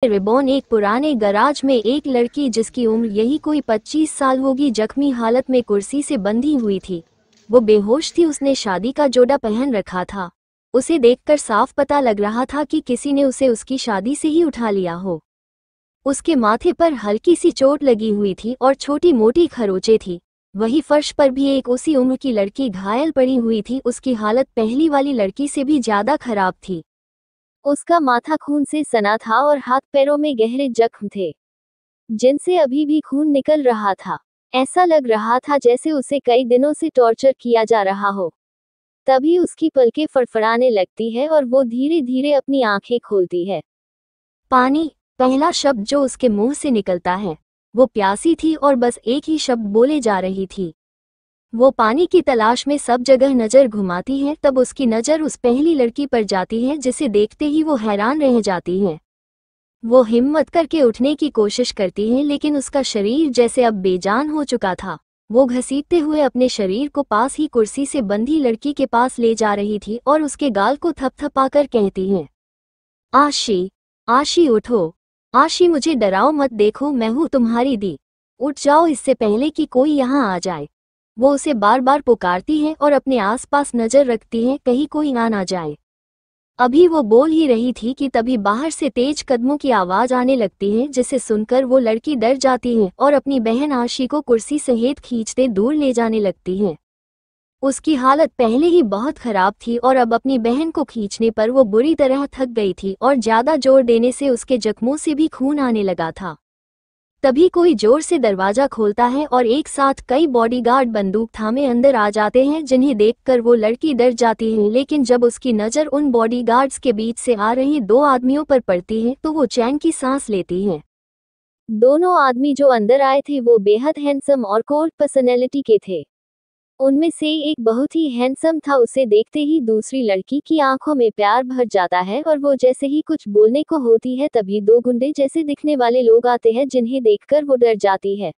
Ribbon. एक पुराने garage में एक लड़की जिसकी उम्र यही कोई 25 साल होगी जख्मी हालत में कुर्सी से बंधी हुई थी। वो बेहोश थी। उसने शादी का जोड़ा पहन रखा था। उसे देखकर साफ पता लग रहा था कि किसी ने उसे उसकी शादी से ही उठा लिया हो। उसके माथे पर हल्की सी चोट लगी हुई थी और छोटी मोटी खरोंचें थी। वही फर्श पर भी एक उसी उम्र की लड़की घायल पड़ी हुई थी। उसकी हालत पहली वाली लड़की से भी ज्यादा खराब थी। उसका माथा खून से सना था और हाथ पैरों में गहरे जख्म थे जिनसे अभी भी खून निकल रहा था। ऐसा लग रहा था जैसे उसे कई दिनों से टॉर्चर किया जा रहा हो। तभी उसकी पलकें फड़फड़ाने लगती है और वो धीरे धीरे अपनी आंखें खोलती है। पानी, पहला शब्द जो उसके मुंह से निकलता है। वो प्यासी थी और बस एक ही शब्द बोले जा रही थी। वो पानी की तलाश में सब जगह नजर घुमाती है। तब उसकी नजर उस पहली लड़की पर जाती है जिसे देखते ही वो हैरान रह जाती है। वो हिम्मत करके उठने की कोशिश करती है लेकिन उसका शरीर जैसे अब बेजान हो चुका था। वो घसीटते हुए अपने शरीर को पास ही कुर्सी से बंधी लड़की के पास ले जा रही थी और उसके गाल को थपथपाकर कहती है, आशी, आशी उठो, आशी मुझे डराओ मत, देखो मैं हूँ तुम्हारी दी, उठ जाओ इससे पहले कि कोई यहाँ आ जाए। वो उसे बार बार पुकारती है और अपने आसपास नजर रखती है कहीं कोई आ ना जाए। अभी वो बोल ही रही थी कि तभी बाहर से तेज कदमों की आवाज आने लगती है जिसे सुनकर वो लड़की डर जाती है और अपनी बहन आशी को कुर्सी सहित खींचते दूर ले जाने लगती है। उसकी हालत पहले ही बहुत खराब थी और अब अपनी बहन को खींचने पर वो बुरी तरह थक गई थी और ज्यादा जोर देने से उसके जख्मों से भी खून आने लगा था। तभी कोई जोर से दरवाजा खोलता है और एक साथ कई बॉडीगार्ड बंदूक थामे अंदर आ जाते हैं जिन्हें देखकर वो लड़की डर जाती है। लेकिन जब उसकी नज़र उन बॉडीगार्ड्स के बीच से आ रहे दो आदमियों पर पड़ती है तो वो चैन की सांस लेती है। दोनों आदमी जो अंदर आए थे वो बेहद हैंडसम और कोल्ड पर्सनैलिटी के थे। उनमें से एक बहुत ही हैंडसम था। उसे देखते ही दूसरी लड़की की आंखों में प्यार भर जाता है और वो जैसे ही कुछ बोलने को होती है तभी दो गुंडे जैसे दिखने वाले लोग आते हैं जिन्हें देखकर वो डर जाती है।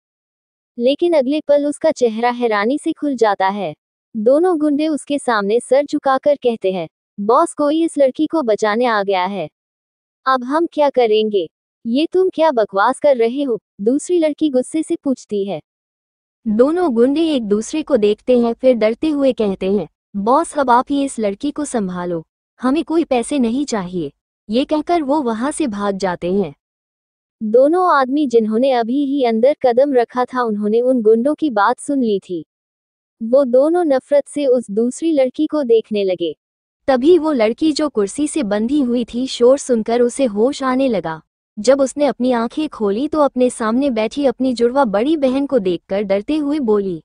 लेकिन अगले पल उसका चेहरा हैरानी से खुल जाता है। दोनों गुंडे उसके सामने सर झुकाकर कहते हैं, बॉस कोई इस लड़की को बचाने आ गया है। अब हम क्या करेंगे? ये तुम क्या बकवास कर रहे हो? दूसरी लड़की गुस्से से पूछती है। दोनों गुंडे एक दूसरे को देखते हैं फिर डरते हुए कहते हैं, बॉस अब आप ही इस लड़की को संभालो, हमें कोई पैसे नहीं चाहिए। ये कहकर वो वहां से भाग जाते हैं। दोनों आदमी जिन्होंने अभी ही अंदर कदम रखा था उन्होंने उन गुंडों की बात सुन ली थी। वो दोनों नफरत से उस दूसरी लड़की को देखने लगे। तभी वो लड़की जो कुर्सी से बंधी हुई थी शोर सुनकर उसे होश आने लगा। जब उसने अपनी आंखें खोली तो अपने सामने बैठी अपनी जुड़वा बड़ी बहन को देखकर डरते हुए बोली,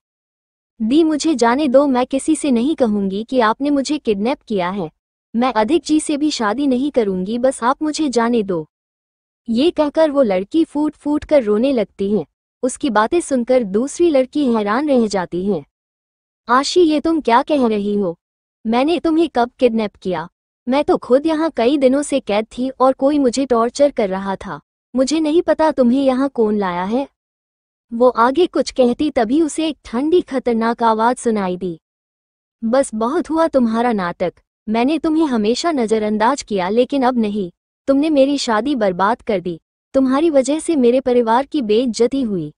दी मुझे जाने दो, मैं किसी से नहीं कहूंगी कि आपने मुझे किडनैप किया है। मैं अधिक जी से भी शादी नहीं करूंगी, बस आप मुझे जाने दो। ये कहकर वो लड़की फूट फूट कर रोने लगती है। उसकी बातें सुनकर दूसरी लड़की हैरान रह जाती है। आशी, ये तुम क्या कह रही हो? मैंने तुम्हें कब किडनैप किया? मैं तो खुद यहाँ कई दिनों से कैद थी और कोई मुझे टॉर्चर कर रहा था। मुझे नहीं पता तुम्हें यहाँ कौन लाया है। वो आगे कुछ कहती तभी उसे एक ठंडी खतरनाक आवाज सुनाई दी, बस बहुत हुआ तुम्हारा नाटक। मैंने तुम्हें हमेशा नजरअंदाज किया लेकिन अब नहीं। तुमने मेरी शादी बर्बाद कर दी। तुम्हारी वजह से मेरे परिवार की बेइज्जती हुई।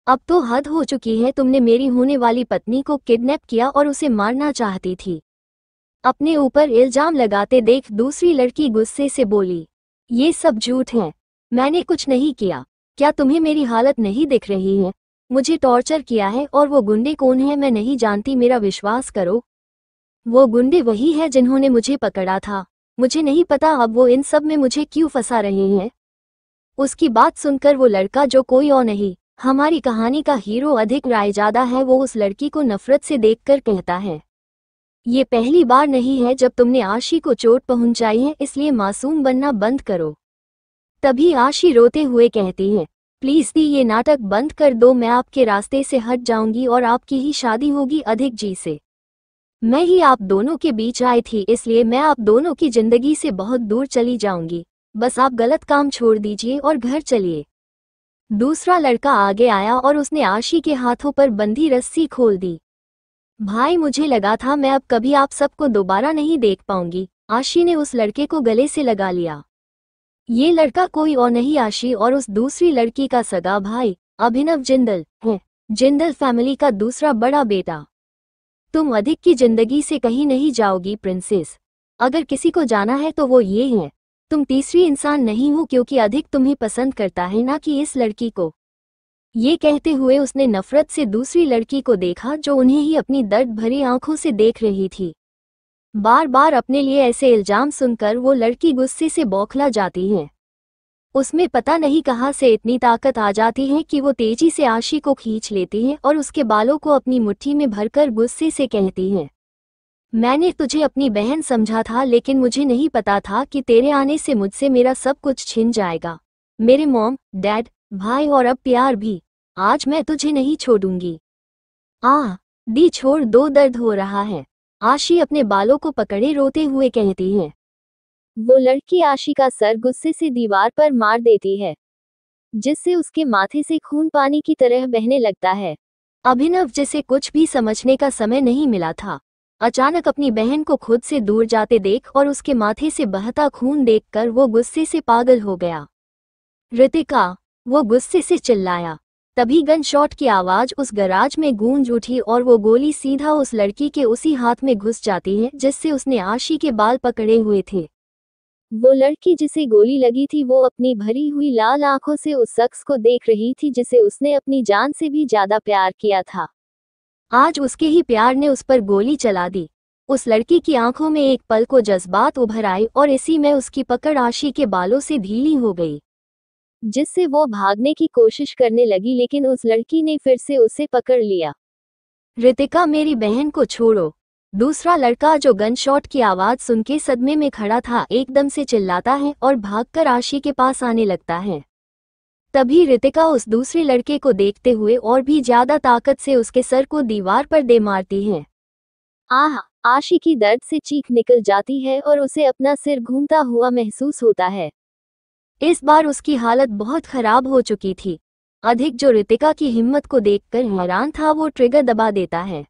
अब तो हद हो चुकी है। तुमने मेरी होने वाली पत्नी को किडनैप किया और उसे मारना चाहती थी। अपने ऊपर इल्जाम लगाते देख दूसरी लड़की गुस्से से बोली, ये सब झूठ है, मैंने कुछ नहीं किया। क्या तुम्हें मेरी हालत नहीं दिख रही है? मुझे टॉर्चर किया है और वो गुंडे कौन है मैं नहीं जानती, मेरा विश्वास करो। वो गुंडे वही है जिन्होंने मुझे पकड़ा था। मुझे नहीं पता अब वो इन सब में मुझे क्यों फंसा रहे हैं। उसकी बात सुनकर वो लड़का जो कोई और नहीं, हमारी कहानी का हीरो अधिक रायजादा है, वो उस लड़की को नफरत से देखकर कहता है, ये पहली बार नहीं है जब तुमने आशी को चोट पहुंचाई है, इसलिए मासूम बनना बंद करो। तभी आशी रोते हुए कहती है, प्लीज दी ये नाटक बंद कर दो, मैं आपके रास्ते से हट जाऊंगी और आपकी ही शादी होगी अधिक जी से। मैं ही आप दोनों के बीच आई थी, इसलिए मैं आप दोनों की जिंदगी से बहुत दूर चली जाऊंगी। बस आप गलत काम छोड़ दीजिए और घर चलिए। दूसरा लड़का आगे आया और उसने आशी के हाथों पर बंधी रस्सी खोल दी। भाई, मुझे लगा था मैं अब कभी आप सबको दोबारा नहीं देख पाऊंगी। आशी ने उस लड़के को गले से लगा लिया। ये लड़का कोई और नहीं आशी और उस दूसरी लड़की का सगा भाई अभिनव जिंदल है, जिंदल फैमिली का दूसरा बड़ा बेटा। तुम अधिक की जिंदगी से कहीं नहीं जाओगी प्रिंसेस। अगर किसी को जाना है तो वो ये है, तुम तीसरी इंसान नहीं हो क्योंकि अधिक तुम्हें पसंद करता है ना कि इस लड़की को। ये कहते हुए उसने नफरत से दूसरी लड़की को देखा जो उन्हें ही अपनी दर्द भरी आंखों से देख रही थी। बार बार अपने लिए ऐसे इल्जाम सुनकर वो लड़की गुस्से से बौखला जाती है। उसमें पता नहीं कहाँ से इतनी ताकत आ जाती है कि वो तेजी से आशी को खींच लेती है और उसके बालों को अपनी मुट्ठी में भरकर गुस्से से कहती है, मैंने तुझे अपनी बहन समझा था लेकिन मुझे नहीं पता था कि तेरे आने से मुझसे मेरा सब कुछ छिन जाएगा। मेरे मॉम, डैड, भाई और अब प्यार भी। आज मैं तुझे नहीं छोड़ूंगी। दी छोड़ दो, दर्द हो रहा है। आशी अपने बालों को पकड़े रोते हुए कहती है। वो लड़की आशी का सर गुस्से से दीवार पर मार देती है, जिससे उसके माथे से खून पानी की तरह बहने लगता है। अभिनव जिसे कुछ भी समझने का समय नहीं मिला था, अचानक अपनी बहन को खुद से दूर जाते देख और उसके माथे से बहता खून देखकर वो गुस्से से पागल हो गया। रितिका, वो गुस्से से चिल्लाया। तभी गन शॉट की आवाज उस गराज में गूंज उठी और वो गोली सीधा उस लड़की के उसी हाथ में घुस जाती है जिससे उसने आशी के बाल पकड़े हुए थे। वो लड़की जिसे गोली लगी थी वो अपनी भरी हुई लाल आंखों से उस शख्स को देख रही थी जिसे उसने अपनी जान से भी ज्यादा प्यार किया था। आज उसके ही प्यार ने उस पर गोली चला दी। उस लड़की की आंखों में एक पल को जज्बात उभर आए और इसी में उसकी पकड़ आशी के बालों से ढीली हो गई, जिससे वो भागने की कोशिश करने लगी लेकिन उस लड़की ने फिर से उसे पकड़ लिया। रितिका, मेरी बहन को छोड़ो। दूसरा लड़का जो गन शॉट की आवाज सुन के सदमे में खड़ा था एकदम से चिल्लाता है और भागकर आशी के पास आने लगता है। तभी रितिका उस दूसरे लड़के को देखते हुए और भी ज्यादा ताकत से उसके सर को दीवार पर दे मारती है। आशी की दर्द से चीख निकल जाती है और उसे अपना सिर घूमता हुआ महसूस होता है। इस बार उसकी हालत बहुत खराब हो चुकी थी। अधिक जो रितिका की हिम्मत को देखकर हैरान था वो ट्रिगर दबा देता है।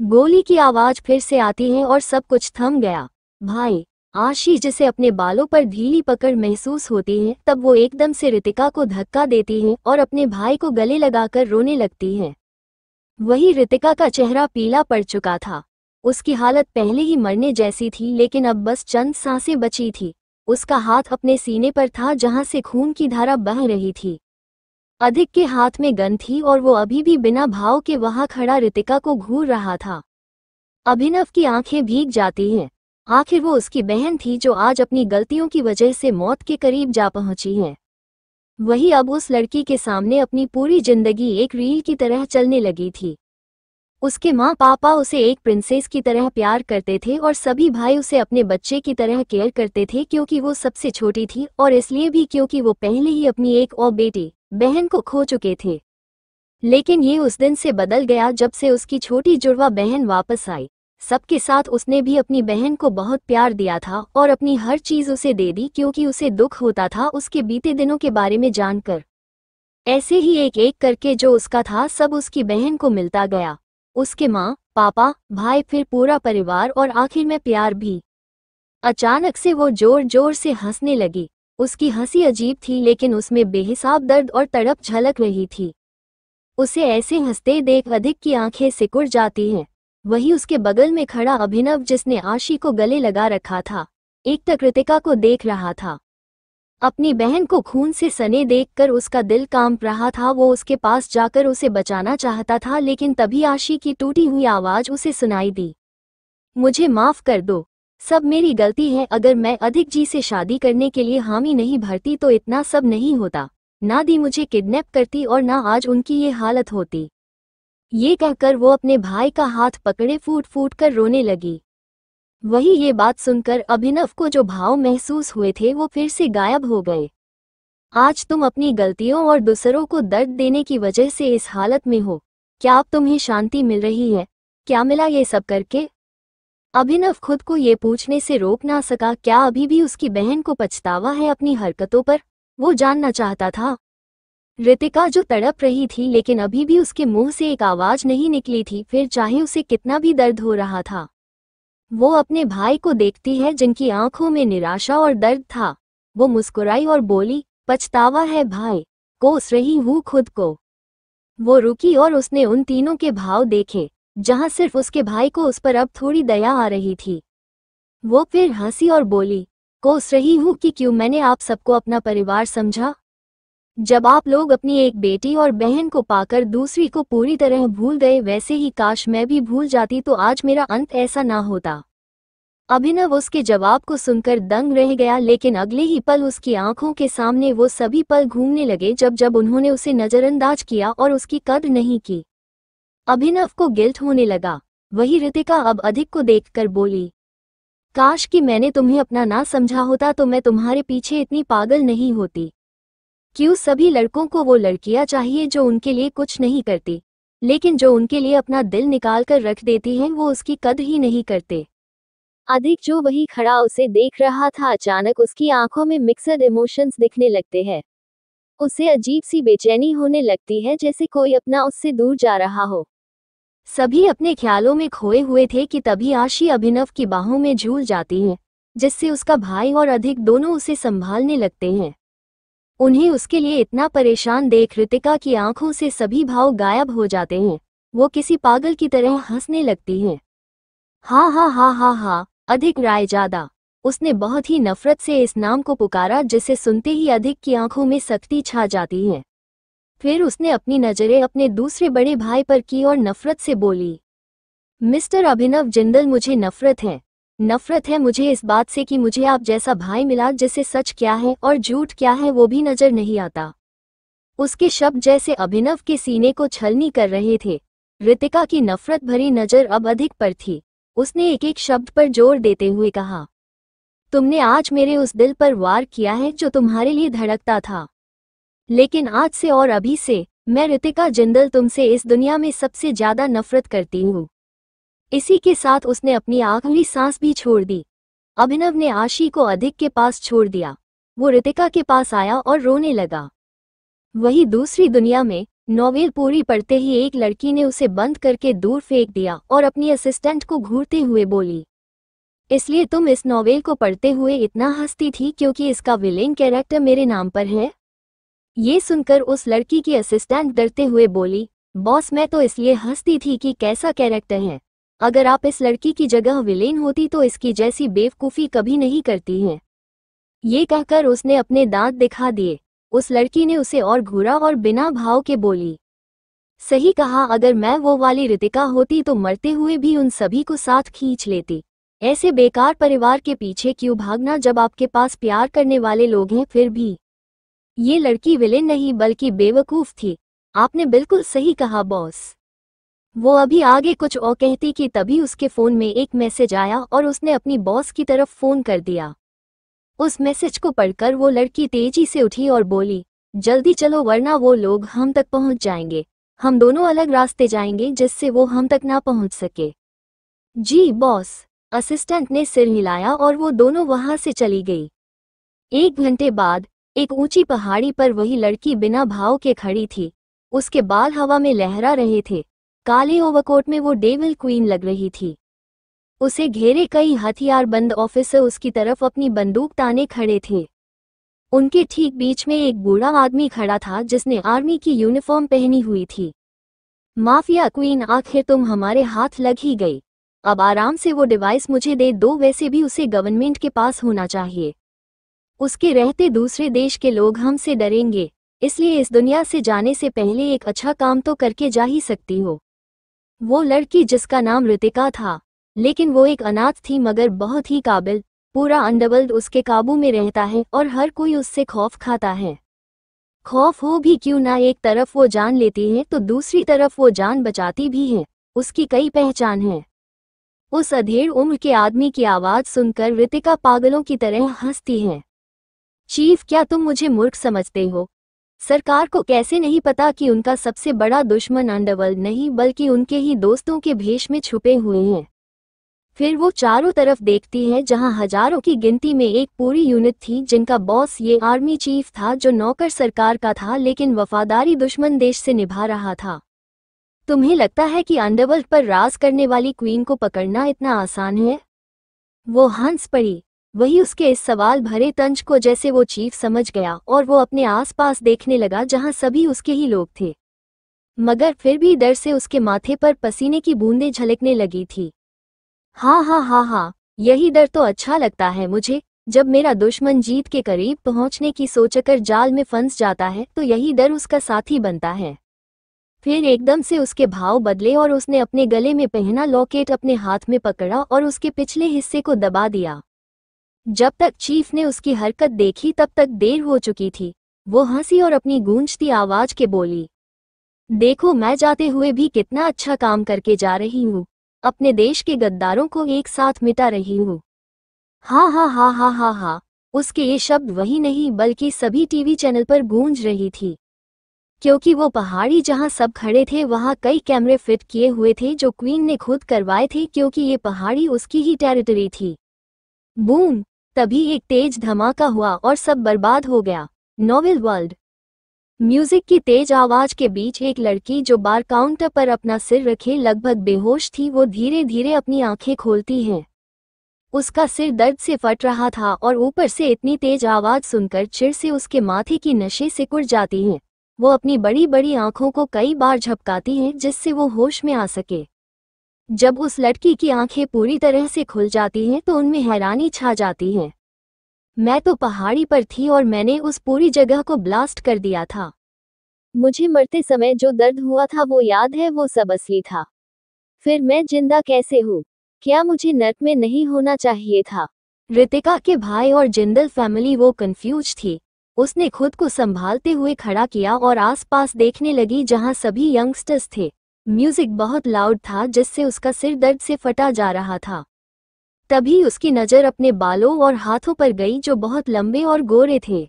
गोली की आवाज फिर से आती है और सब कुछ थम गया। भाई, आशी जिसे अपने बालों पर ढीली पकड़ महसूस होती है तब वो एकदम से रितिका को धक्का देती है और अपने भाई को गले लगाकर रोने लगती है। वही रितिका का चेहरा पीला पड़ चुका था। उसकी हालत पहले ही मरने जैसी थी लेकिन अब बस चंद सांसें बची थी। उसका हाथ अपने सीने पर था जहां से खून की धारा बह रही थी। अधिक के हाथ में गन थी और वो अभी भी बिना भाव के वहां खड़ा रितिका को घूर रहा था। अभिनव की आंखें भीग जाती हैं। आखिर वो उसकी बहन थी जो आज अपनी गलतियों की वजह से मौत के करीब जा पहुंची है। वही अब उस लड़की के सामने अपनी पूरी जिंदगी एक रील की तरह चलने लगी थी। उसके माँ पापा उसे एक प्रिंसेस की तरह प्यार करते थे और सभी भाई उसे अपने बच्चे की तरह केयर करते थे क्योंकि वो सबसे छोटी थी और इसलिए भी क्योंकि वो पहले ही अपनी एक और बेटी बहन को खो चुके थे। लेकिन ये उस दिन से बदल गया जब से उसकी छोटी जुड़वा बहन वापस आई। सबके साथ उसने भी अपनी बहन को बहुत प्यार दिया था और अपनी हर चीज उसे दे दी क्योंकि उसे दुख होता था उसके बीते दिनों के बारे में जानकर। ऐसे ही एक एक करके जो उसका था सब उसकी बहन को मिलता गया। उसके माँ, पापा, भाई, फिर पूरा परिवार और आखिर में प्यार भी। अचानक से वो जोर जोर से हंसने लगी। उसकी हंसी अजीब थी लेकिन उसमें बेहिसाब दर्द और तड़प झलक रही थी। उसे ऐसे हंसते देख अधिक की आंखें सिकुड़ जाती हैं। वही उसके बगल में खड़ा अभिनव जिसने आशी को गले लगा रखा था, एकटक रितिका को देख रहा था। अपनी बहन को खून से सने देखकर उसका दिल कांप रहा था। वो उसके पास जाकर उसे बचाना चाहता था लेकिन तभी आशी की टूटी हुई आवाज उसे सुनाई दी। मुझे माफ कर दो, सब मेरी गलती है। अगर मैं अधिक जी से शादी करने के लिए हामी नहीं भरती तो इतना सब नहीं होता। ना दी मुझे किडनैप करती और ना आज उनकी ये हालत होती। ये कहकर वो अपने भाई का हाथ पकड़े फूट फूट कर रोने लगी। वही ये बात सुनकर अभिनव को जो भाव महसूस हुए थे वो फिर से गायब हो गए। आज तुम अपनी गलतियों और दूसरों को दर्द देने की वजह से इस हालत में हो। क्या अब तुम्हें शांति मिल रही है? क्या मिला ये सब करके? अभिनव खुद को ये पूछने से रोक ना सका, क्या अभी भी उसकी बहन को पछतावा है अपनी हरकतों पर? वो जानना चाहता था। रितिका जो तड़प रही थी लेकिन अभी भी उसके मुंह से एक आवाज नहीं निकली थी, फिर चाहे उसे कितना भी दर्द हो रहा था। वो अपने भाई को देखती है जिनकी आंखों में निराशा और दर्द था। वो मुस्कुराई और बोली, पछतावा है भाई, कोस रही हूँ खुद को। वो रुकी और उसने उन तीनों के भाव देखे, जहां सिर्फ उसके भाई को उस पर अब थोड़ी दया आ रही थी। वो फिर हंसी और बोली, कोस रही हूँ कि क्यों मैंने आप सबको अपना परिवार समझा। जब आप लोग अपनी एक बेटी और बहन को पाकर दूसरी को पूरी तरह भूल गए, वैसे ही काश मैं भी भूल जाती तो आज मेरा अंत ऐसा ना होता। अभिनव उसके जवाब को सुनकर दंग रह गया, लेकिन अगले ही पल उसकी आंखों के सामने वो सभी पल घूमने लगे जब जब उन्होंने उसे नजरअंदाज किया और उसकी कद्र नहीं की। अभिनव को गिल्ट होने लगा। वही रितिका अब अधिक को देखकर बोली, काश कि मैंने तुम्हें अपना ना समझा होता तो मैं तुम्हारे पीछे इतनी पागल नहीं होती। क्यों सभी लड़कों को वो लड़कियां चाहिए जो उनके लिए कुछ नहीं करती, लेकिन जो उनके लिए अपना दिल निकाल कर रख देती हैं वो उसकी कद्र ही नहीं करते। अधिक जो वही खड़ा उसे देख रहा था, अचानक उसकी आंखों में मिक्सड इमोशंस दिखने लगते हैं। उसे अजीब सी बेचैनी होने लगती है, जैसे कोई अपना उससे दूर जा रहा हो। सभी अपने ख्यालों में खोए हुए थे कि तभी आशी अभिनव की बाहों में झूल जाती है, जिससे उसका भाई और अधिक दोनों उसे संभालने लगते हैं। उन्हें उसके लिए इतना परेशान देख रितिका की आंखों से सभी भाव गायब हो जाते हैं। वो किसी पागल की तरह हंसने लगती है। हा हा हा हा हा, अधिक रायजादा। उसने बहुत ही नफरत से इस नाम को पुकारा, जिसे सुनते ही अधिक की आंखों में सख्ती छा जाती है। फिर उसने अपनी नजरें अपने दूसरे बड़े भाई पर की और नफरत से बोली, मिस्टर अभिनव जिंदल, मुझे नफरत है। नफरत है मुझे इस बात से कि मुझे आप जैसा भाई मिला जिसे सच क्या है और झूठ क्या है वो भी नजर नहीं आता। उसके शब्द जैसे अभिनव के सीने को छलनी कर रहे थे। रितिका की नफरत भरी नजर अब अधिक पर थी। उसने एक एक शब्द पर जोर देते हुए कहा, तुमने आज मेरे उस दिल पर वार किया है जो तुम्हारे लिए धड़कता था, लेकिन आज से और अभी से मैं रितिका जिंदल तुमसे इस दुनिया में सबसे ज्यादा नफरत करती हूँ। इसी के साथ उसने अपनी आखिरी सांस भी छोड़ दी। अभिनव ने आशी को अधिक के पास छोड़ दिया। वो रितिका के पास आया और रोने लगा। वही दूसरी दुनिया में नॉवेल पूरी पढ़ते ही एक लड़की ने उसे बंद करके दूर फेंक दिया और अपनी असिस्टेंट को घूरते हुए बोली, इसलिए तुम इस नॉवेल को पढ़ते हुए इतना हंसती थी क्योंकि इसका विलेन कैरेक्टर मेरे नाम पर है। ये सुनकर उस लड़की की असिस्टेंट डरते हुए बोली, बॉस मैं तो इसलिए हंसती थी कि कैसा कैरेक्टर है। अगर आप इस लड़की की जगह विलेन होती तो इसकी जैसी बेवकूफ़ी कभी नहीं करती हैं। ये कहकर उसने अपने दांत दिखा दिए। उस लड़की ने उसे और घूरा और बिना भाव के बोली, सही कहा, अगर मैं वो वाली रितिका होती तो मरते हुए भी उन सभी को साथ खींच लेती। ऐसे बेकार परिवार के पीछे क्यों भागना जब आपके पास प्यार करने वाले लोग हैं। फिर भी ये लड़की विलेन नहीं बल्कि बेवकूफ़ थी। आपने बिल्कुल सही कहा बॉस। वो अभी आगे कुछ और कहती कि तभी उसके फ़ोन में एक मैसेज आया और उसने अपनी बॉस की तरफ फ़ोन कर दिया। उस मैसेज को पढ़कर वो लड़की तेजी से उठी और बोली, जल्दी चलो वरना वो लोग हम तक पहुंच जाएंगे। हम दोनों अलग रास्ते जाएंगे जिससे वो हम तक ना पहुंच सके। जी बॉस, असिस्टेंट ने सिर हिलाया और वो दोनों वहां से चली गई। 1 घंटे बाद एक ऊंची पहाड़ी पर वही लड़की बिना भाव के खड़ी थी। उसके बाल हवा में लहरा रहे थे। काले ओवरकोट में वो डेविल क्वीन लग रही थी। उसे घेरे कई हथियारबंद ऑफिसर उसकी तरफ अपनी बंदूक ताने खड़े थे। उनके ठीक बीच में एक बूढ़ा आदमी खड़ा था जिसने आर्मी की यूनिफॉर्म पहनी हुई थी। माफिया क्वीन, आखिर तुम हमारे हाथ लग ही गई। अब आराम से वो डिवाइस मुझे दे दो, वैसे भी उसे गवर्नमेंट के पास होना चाहिए। उसके रहते दूसरे देश के लोग हमसे डरेंगे, इसलिए इस दुनिया से जाने से पहले एक अच्छा काम तो करके जा ही सकती हो। वो लड़की जिसका नाम रितिका था, लेकिन वो एक अनाथ थी मगर बहुत ही काबिल। पूरा अंडरवर्ल्ड उसके काबू में रहता है और हर कोई उससे खौफ खाता है। खौफ हो भी क्यों ना, एक तरफ वो जान लेती है तो दूसरी तरफ वो जान बचाती भी है। उसकी कई पहचान है। उस अधेड़ उम्र के आदमी की आवाज़ सुनकर रितिका पागलों की तरह हंसती है। चीफ, क्या तुम मुझे मूर्ख समझते हो? सरकार को कैसे नहीं पता कि उनका सबसे बड़ा दुश्मन अंडरवर्ल्ड नहीं बल्कि उनके ही दोस्तों के भेष में छुपे हुए हैं। फिर वो चारों तरफ देखती है जहां हजारों की गिनती में एक पूरी यूनिट थी जिनका बॉस ये आर्मी चीफ था जो नौकर सरकार का था लेकिन वफादारी दुश्मन देश से निभा रहा था। तुम्हें लगता है कि अंडरवर्ल्ड पर राज करने वाली क्वीन को पकड़ना इतना आसान है? वो हंस पड़ी। वही उसके इस सवाल भरे तंज को जैसे वो चीफ समझ गया और वो अपने आसपास देखने लगा जहां सभी उसके ही लोग थे। मगर फिर भी डर से उसके माथे पर पसीने की बूंदें झलकने लगी थी। हाँ हाँ हाँ हाँ, यही डर तो अच्छा लगता है मुझे। जब मेरा दुश्मन जीत के करीब पहुंचने की सोचकर जाल में फंस जाता है तो यही डर उसका साथी बनता है। फिर एकदम से उसके भाव बदले और उसने अपने गले में पहना लॉकेट अपने हाथ में पकड़ा और उसके पिछले हिस्से को दबा दिया। जब तक चीफ ने उसकी हरकत देखी तब तक देर हो चुकी थी। वो हंसी और अपनी गूंजती आवाज के बोली, देखो मैं जाते हुए भी कितना अच्छा काम करके जा रही हूँ। अपने देश के गद्दारों को एक साथ मिटा रही हूँ। हाँ हाँ हाँ हाँ हाँ हाँ, उसके ये शब्द वही नहीं बल्कि सभी टीवी चैनल पर गूंज रही थी। क्योंकि वो पहाड़ी जहां सब खड़े थे वहां कई कैमरे फिट किए हुए थे जो क्वीन ने खुद करवाए थे क्योंकि ये पहाड़ी उसकी ही टेरिटरी थी। बूम! तभी एक तेज धमाका हुआ और सब बर्बाद हो गया। Novel world. म्यूजिक की तेज आवाज के बीच एक लड़की जो बार काउंटर पर अपना सिर रखे लगभग बेहोश थी वो धीरे धीरे अपनी आंखें खोलती है। उसका सिर दर्द से फट रहा था और ऊपर से इतनी तेज आवाज सुनकर चिढ़ से उसके माथे की नसें सिकुड़ जाती हैं। वो अपनी बड़ी बड़ी आंखों को कई बार झपकाती है जिससे वो होश में आ सके। जब उस लड़की की आंखें पूरी तरह से खुल जाती हैं तो उनमें हैरानी छा जाती है। मैं तो पहाड़ी पर थी और मैंने उस पूरी जगह को ब्लास्ट कर दिया था। मुझे मरते समय जो दर्द हुआ था वो याद है, वो सब असली था। फिर मैं जिंदा कैसे हूँ? क्या मुझे नर्क में नहीं होना चाहिए था? रितिका के भाई और जिंदल फैमिली वो कंफ्यूज थी। उसने खुद को संभालते हुए खड़ा किया और आसपास देखने लगी जहां सभी यंगस्टर्स थे। म्यूजिक बहुत लाउड था जिससे उसका सिर दर्द से फटा जा रहा था। तभी उसकी नज़र अपने बालों और हाथों पर गई जो बहुत लंबे और गोरे थे।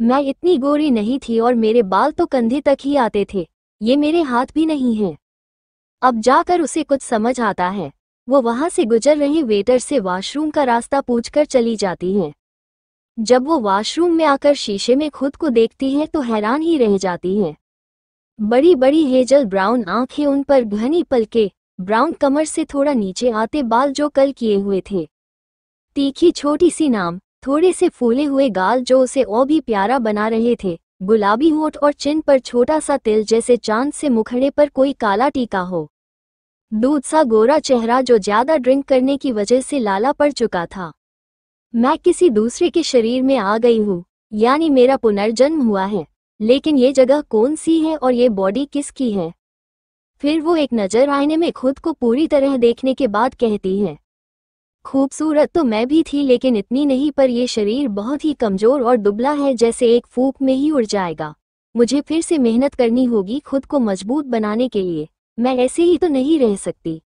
मैं इतनी गोरी नहीं थी और मेरे बाल तो कंधे तक ही आते थे। ये मेरे हाथ भी नहीं हैं। अब जाकर उसे कुछ समझ आता है। वो वहां से गुजर रहे वेटर से वॉशरूम का रास्ता पूछकर चली जाती है। जब वो वॉशरूम में आकर शीशे में खुद को देखती है तो हैरान ही रह जाती है। बड़ी बड़ी हेजल ब्राउन आंखें, उन पर घनी पलके, ब्राउन कमर से थोड़ा नीचे आते बाल जो कल किए हुए थे, तीखी छोटी सी नाम, थोड़े से फूले हुए गाल जो उसे और भी प्यारा बना रहे थे, गुलाबी होंठ और चिन पर छोटा सा तिल जैसे चांद से मुखड़े पर कोई काला टीका हो, दूध सा गोरा चेहरा जो ज्यादा ड्रिंक करने की वजह से लाला पड़ चुका था। मैं किसी दूसरे के शरीर में आ गई हूँ, यानी मेरा पुनर्जन्म हुआ है। लेकिन ये जगह कौन सी है और ये बॉडी किसकी है? फिर वो एक नजर आईने में खुद को पूरी तरह देखने के बाद कहती है, खूबसूरत तो मैं भी थी लेकिन इतनी नहीं, पर ये शरीर बहुत ही कमजोर और दुबला है, जैसे एक फूंक में ही उड़ जाएगा। मुझे फिर से मेहनत करनी होगी खुद को मजबूत बनाने के लिए। मैं ऐसे ही तो नहीं रह सकती।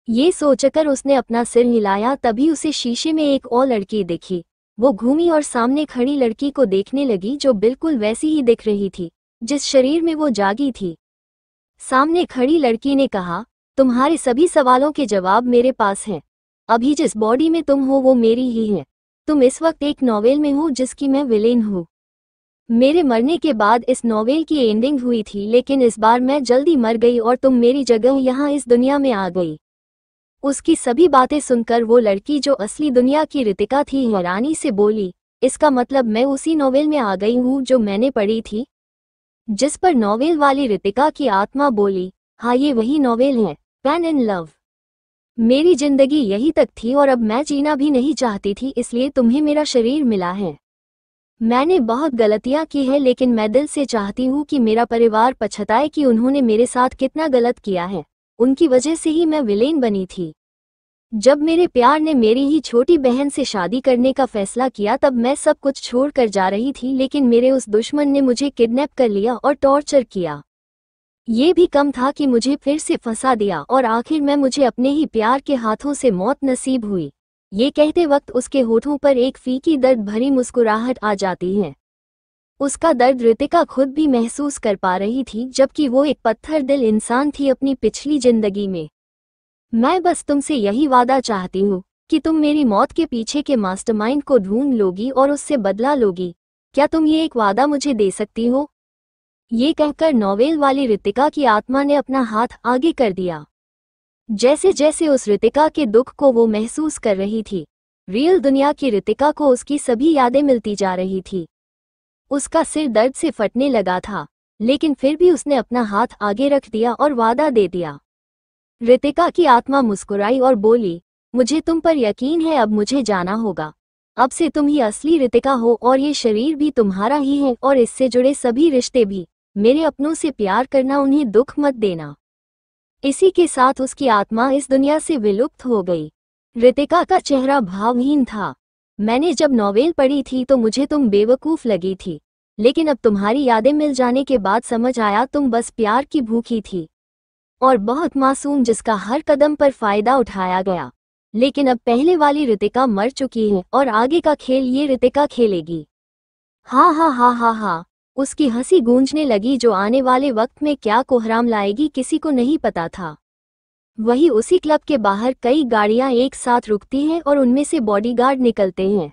ये सोचकर उसने अपना सिर हिलाया। तभी उसे शीशे में एक और लड़की दिखी। वो घूमी और सामने खड़ी लड़की को देखने लगी जो बिल्कुल वैसी ही दिख रही थी जिस शरीर में वो जागी थी। सामने खड़ी लड़की ने कहा, तुम्हारे सभी सवालों के जवाब मेरे पास हैं। अभी जिस बॉडी में तुम हो वो मेरी ही है। तुम इस वक्त एक नॉवेल में हो जिसकी मैं विलेन हूँ। मेरे मरने के बाद इस नॉवेल की एंडिंग हुई थी, लेकिन इस बार मैं जल्दी मर गई और तुम मेरी जगह यहाँ इस दुनिया में आ गई। उसकी सभी बातें सुनकर वो लड़की जो असली दुनिया की रितिका थी हैरानी से बोली, इसका मतलब मैं उसी नॉवेल में आ गई हूँ जो मैंने पढ़ी थी? जिस पर नॉवेल वाली रितिका की आत्मा बोली, हाँ ये वही नॉवेल है, पेन इन लव। मेरी जिंदगी यही तक थी और अब मैं जीना भी नहीं चाहती थी, इसलिए तुम्हें मेरा शरीर मिला है। मैंने बहुत गलतियां की है लेकिन मैं दिल से चाहती हूँ कि मेरा परिवार पछताए कि उन्होंने मेरे साथ कितना गलत किया है। उनकी वजह से ही मैं विलेन बनी थी। जब मेरे प्यार ने मेरी ही छोटी बहन से शादी करने का फैसला किया तब मैं सब कुछ छोड़ कर जा रही थी, लेकिन मेरे उस दुश्मन ने मुझे किडनैप कर लिया और टॉर्चर किया। ये भी कम था कि मुझे फिर से फंसा दिया और आखिर में मुझे अपने ही प्यार के हाथों से मौत नसीब हुई। ये कहते वक्त उसके होठों पर एक फीकी दर्द भरी मुस्कुराहट आ जाती है। उसका दर्द रितिका खुद भी महसूस कर पा रही थी, जबकि वो एक पत्थर दिल इंसान थी अपनी पिछली जिंदगी में। मैं बस तुमसे यही वादा चाहती हूँ कि तुम मेरी मौत के पीछे के मास्टरमाइंड को ढूंढ लोगी और उससे बदला लोगी। क्या तुम ये एक वादा मुझे दे सकती हो? ये कहकर नॉवेल वाली रितिका की आत्मा ने अपना हाथ आगे कर दिया। जैसे जैसे उस रितिका के दुख को वो महसूस कर रही थी, रियल दुनिया की रितिका को उसकी सभी यादें मिलती जा रही थी। उसका सिर दर्द से फटने लगा था, लेकिन फिर भी उसने अपना हाथ आगे रख दिया और वादा दे दिया। रितिका की आत्मा मुस्कुराई और बोली, मुझे तुम पर यकीन है, अब मुझे जाना होगा। अब से तुम ही असली रितिका हो और ये शरीर भी तुम्हारा ही है और इससे जुड़े सभी रिश्ते भी। मेरे अपनों से प्यार करना, उन्हें दुख मत देना। इसी के साथ उसकी आत्मा इस दुनिया से विलुप्त हो गई। रितिका का चेहरा भावहीन था। मैंने जब नॉवेल पढ़ी थी तो मुझे तुम बेवकूफ लगी थी, लेकिन अब तुम्हारी यादें मिल जाने के बाद समझ आया तुम बस प्यार की भूखी थी और बहुत मासूम, जिसका हर कदम पर फायदा उठाया गया। लेकिन अब पहले वाली रितिका मर चुकी है और आगे का खेल ये रितिका खेलेगी। हाँ हाँ हाँ हाँ हाँ, उसकी हंसी गूंजने लगी जो आने वाले वक्त में क्या कोहराम लाएगी किसी को नहीं पता था। वही उसी क्लब के बाहर कई गाड़ियां एक साथ रुकती हैं और उनमें से बॉडीगार्ड निकलते हैं।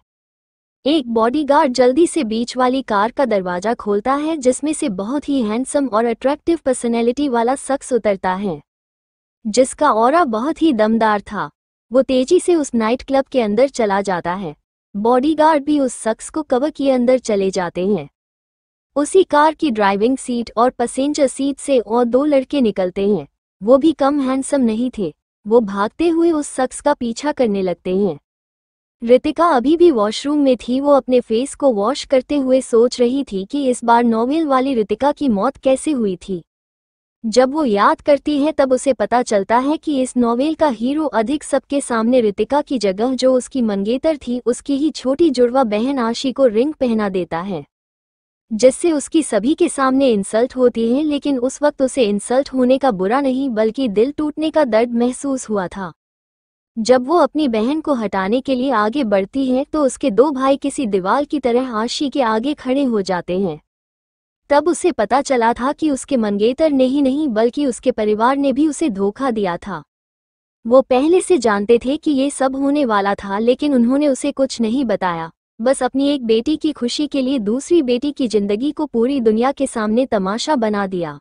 एक बॉडीगार्ड जल्दी से बीच वाली कार का दरवाजा खोलता है, जिसमें से बहुत ही हैंडसम और अट्रैक्टिव पर्सनैलिटी वाला शख्स उतरता है, जिसका ऑरा बहुत ही दमदार था। वो तेजी से उस नाइट क्लब के अंदर चला जाता है। बॉडीगार्ड भी उस शख्स को कवर किए अंदर चले जाते हैं। उसी कार की ड्राइविंग सीट और पैसेंजर सीट से और दो लड़के निकलते हैं। वो भी कम हैंडसम नहीं थे। वो भागते हुए उस शख्स का पीछा करने लगते हैं। रितिका अभी भी वॉशरूम में थी। वो अपने फेस को वॉश करते हुए सोच रही थी कि इस बार नॉवेल वाली रितिका की मौत कैसे हुई थी। जब वो याद करती है तब उसे पता चलता है कि इस नॉवेल का हीरो अधिक सबके सामने रितिका की जगह जो उसकी मंगेतर थी, उसकी ही छोटी जुड़वा बहन आशी को रिंग पहना देता है, जिससे उसकी सभी के सामने इंसल्ट होती है। लेकिन उस वक्त उसे इंसल्ट होने का बुरा नहीं बल्कि दिल टूटने का दर्द महसूस हुआ था। जब वो अपनी बहन को हटाने के लिए आगे बढ़ती है तो उसके दो भाई किसी दीवार की तरह आशी के आगे खड़े हो जाते हैं। तब उसे पता चला था कि उसके मंगेतर ने ही नहीं बल्कि उसके परिवार ने भी उसे धोखा दिया था। वो पहले से जानते थे कि ये सब होने वाला था, लेकिन उन्होंने उसे कुछ नहीं बताया। बस अपनी एक बेटी की खुशी के लिए दूसरी बेटी की जिंदगी को पूरी दुनिया के सामने तमाशा बना दिया।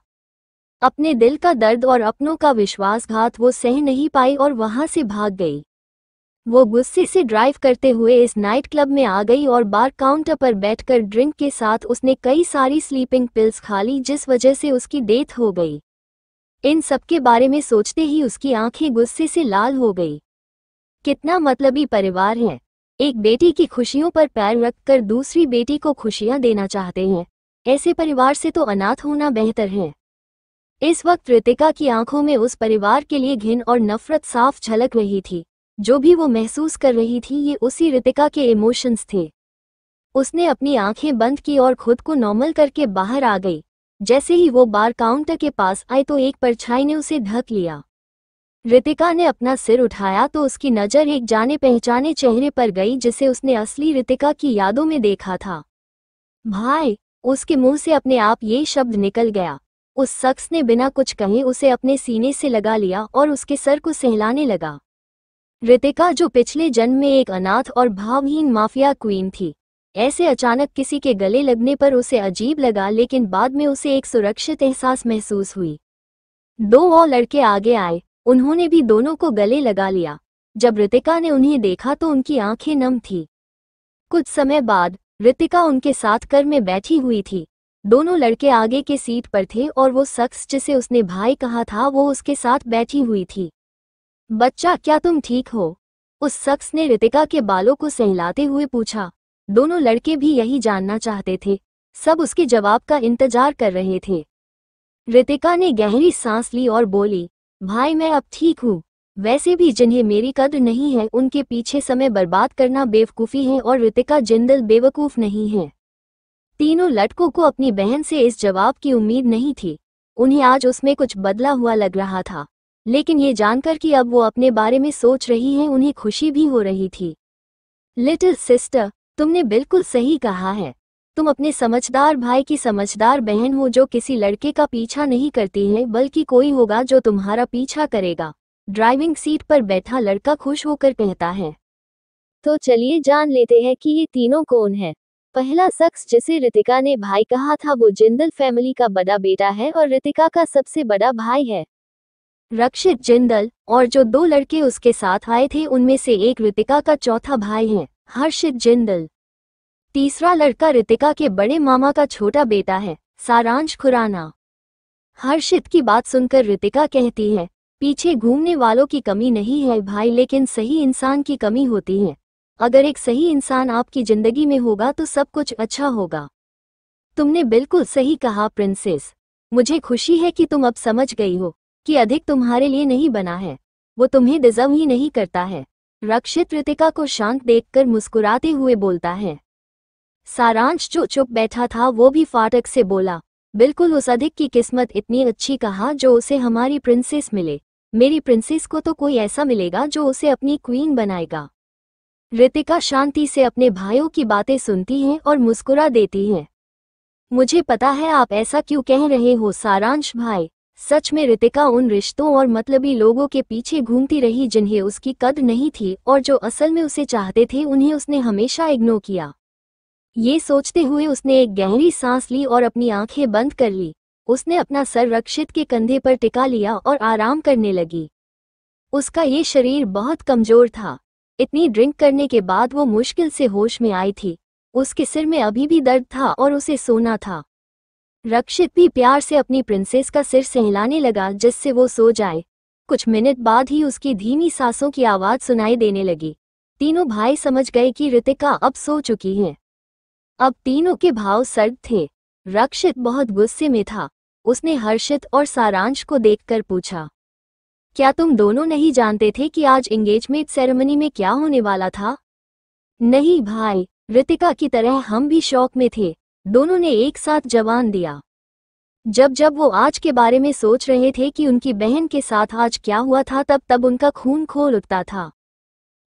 अपने दिल का दर्द और अपनों का विश्वासघात वो सह नहीं पाई और वहां से भाग गई। वो गुस्से से ड्राइव करते हुए इस नाइट क्लब में आ गई और बार काउंटर पर बैठकर ड्रिंक के साथ उसने कई सारी स्लीपिंग पिल्स खा ली, जिस वजह से उसकी डेथ हो गई। इन सब के बारे में सोचते ही उसकी आंखें गुस्से से लाल हो गई। कितना मतलबी परिवार है। एक बेटी की खुशियों पर पैर रखकर दूसरी बेटी को खुशियां देना चाहते हैं। ऐसे परिवार से तो अनाथ होना बेहतर है। इस वक्त रितिका की आंखों में उस परिवार के लिए घिन और नफरत साफ झलक रही थी। जो भी वो महसूस कर रही थी ये उसी रितिका के इमोशंस थे। उसने अपनी आंखें बंद की और खुद को नॉर्मल करके बाहर आ गई। जैसे ही वो बार काउंटर के पास आई तो एक परछाई ने उसे ढक लिया। रितिका ने अपना सिर उठाया तो उसकी नज़र एक जाने पहचाने चेहरे पर गई, जिसे उसने असली रितिका की यादों में देखा था। भाई, उसके मुंह से अपने आप ये शब्द निकल गया। उस शख्स ने बिना कुछ कहे उसे अपने सीने से लगा लिया और उसके सर को सहलाने लगा। रितिका, जो पिछले जन्म में एक अनाथ और भावहीन माफिया क्वीन थी, ऐसे अचानक किसी के गले लगने पर उसे अजीब लगा, लेकिन बाद में उसे एक सुरक्षित एहसास महसूस हुई। दो और लड़के आगे आए। उन्होंने भी दोनों को गले लगा लिया। जब रितिका ने उन्हें देखा तो उनकी आंखें नम थी। कुछ समय बाद रितिका उनके साथ कार में बैठी हुई थी। दोनों लड़के आगे के सीट पर थे और वो शख्स जिसे उसने भाई कहा था वो उसके साथ बैठी हुई थी। बच्चा, क्या तुम ठीक हो? उस शख्स ने रितिका के बालों को सहलाते हुए पूछा। दोनों लड़के भी यही जानना चाहते थे। सब उसके जवाब का इंतजार कर रहे थे। रितिका ने गहरी सांस ली और बोली, भाई मैं अब ठीक हूँ। वैसे भी जिन्हें मेरी कद्र नहीं है उनके पीछे समय बर्बाद करना बेवकूफ़ी है और रितिका जिंदल बेवकूफ़ नहीं है। तीनों लड़कों को अपनी बहन से इस जवाब की उम्मीद नहीं थी। उन्हें आज उसमें कुछ बदला हुआ लग रहा था, लेकिन ये जानकर कि अब वो अपने बारे में सोच रही हैं उन्हें खुशी भी हो रही थी। लिटिल सिस्टर, तुमने बिल्कुल सही कहा है। तुम अपने समझदार भाई की समझदार बहन हो जो किसी लड़के का पीछा नहीं करती है बल्कि कोई होगा जो तुम्हारा पीछा करेगा। ड्राइविंग सीट पर बैठा लड़का खुश होकर कहता है। तो चलिए जान लेते हैं कि ये तीनों कौन है। पहला शख्स जिसे रितिका ने भाई कहा था वो जिंदल फैमिली का बड़ा बेटा है और रितिका का सबसे बड़ा भाई है। रक्षित जिंदल और जो 2 लड़के उसके साथ आए थे उनमें से एक रितिका का चौथा भाई है, हर्षित जिंदल। तीसरा लड़का रितिका के बड़े मामा का छोटा बेटा है, सारांश खुराना। हर्षित की बात सुनकर रितिका कहती है, पीछे घूमने वालों की कमी नहीं है भाई, लेकिन सही इंसान की कमी होती है। अगर एक सही इंसान आपकी जिंदगी में होगा तो सब कुछ अच्छा होगा। तुमने बिल्कुल सही कहा प्रिंसेस। मुझे खुशी है कि तुम अब समझ गई हो कि अधिक तुम्हारे लिए नहीं बना है, वो तुम्हें डिजर्व ही नहीं करता है। रक्षित रितिका को शांत देखकर मुस्कुराते हुए बोलता है। सारांश जो चुप बैठा था वो भी फाटक से बोला, बिल्कुल उस अधिक की किस्मत इतनी अच्छी कहा जो उसे हमारी प्रिंसेस मिले। मेरी प्रिंसेस को तो कोई ऐसा मिलेगा जो उसे अपनी क्वीन बनाएगा। रितिका शांति से अपने भाइयों की बातें सुनती है और मुस्कुरा देती है। मुझे पता है आप ऐसा क्यों कह रहे हो सारांश भाई। सच में रितिका उन रिश्तों और मतलबी लोगों के पीछे घूमती रही जिन्हें उसकी कद्र नहीं थी, और जो असल में उसे चाहते थे उन्हें उसने हमेशा इग्नोर किया। ये सोचते हुए उसने एक गहरी सांस ली और अपनी आंखें बंद कर ली। उसने अपना सर रक्षित के कंधे पर टिका लिया और आराम करने लगी। उसका ये शरीर बहुत कमजोर था। इतनी ड्रिंक करने के बाद वो मुश्किल से होश में आई थी। उसके सिर में अभी भी दर्द था और उसे सोना था। रक्षित भी प्यार से अपनी प्रिंसेस का सिर सहलाने लगा जिससे वो सो जाए। कुछ मिनट बाद ही उसकी धीमी सांसों की आवाज सुनाई देने लगी। तीनों भाई समझ गए कि रितिका अब सो चुकी है। अब तीनों के भाव सर्द थे। रक्षित बहुत गुस्से में था। उसने हर्षित और सारांश को देखकर पूछा, क्या तुम दोनों नहीं जानते थे कि आज एंगेजमेंट सेरेमनी में क्या होने वाला था? नहीं भाई, रितिका की तरह हम भी शौक में थे। दोनों ने एक साथ जवाब दिया। जब जब वो आज के बारे में सोच रहे थे कि उनकी बहन के साथ आज क्या हुआ था, तब तब उनका खून खौल उठता था।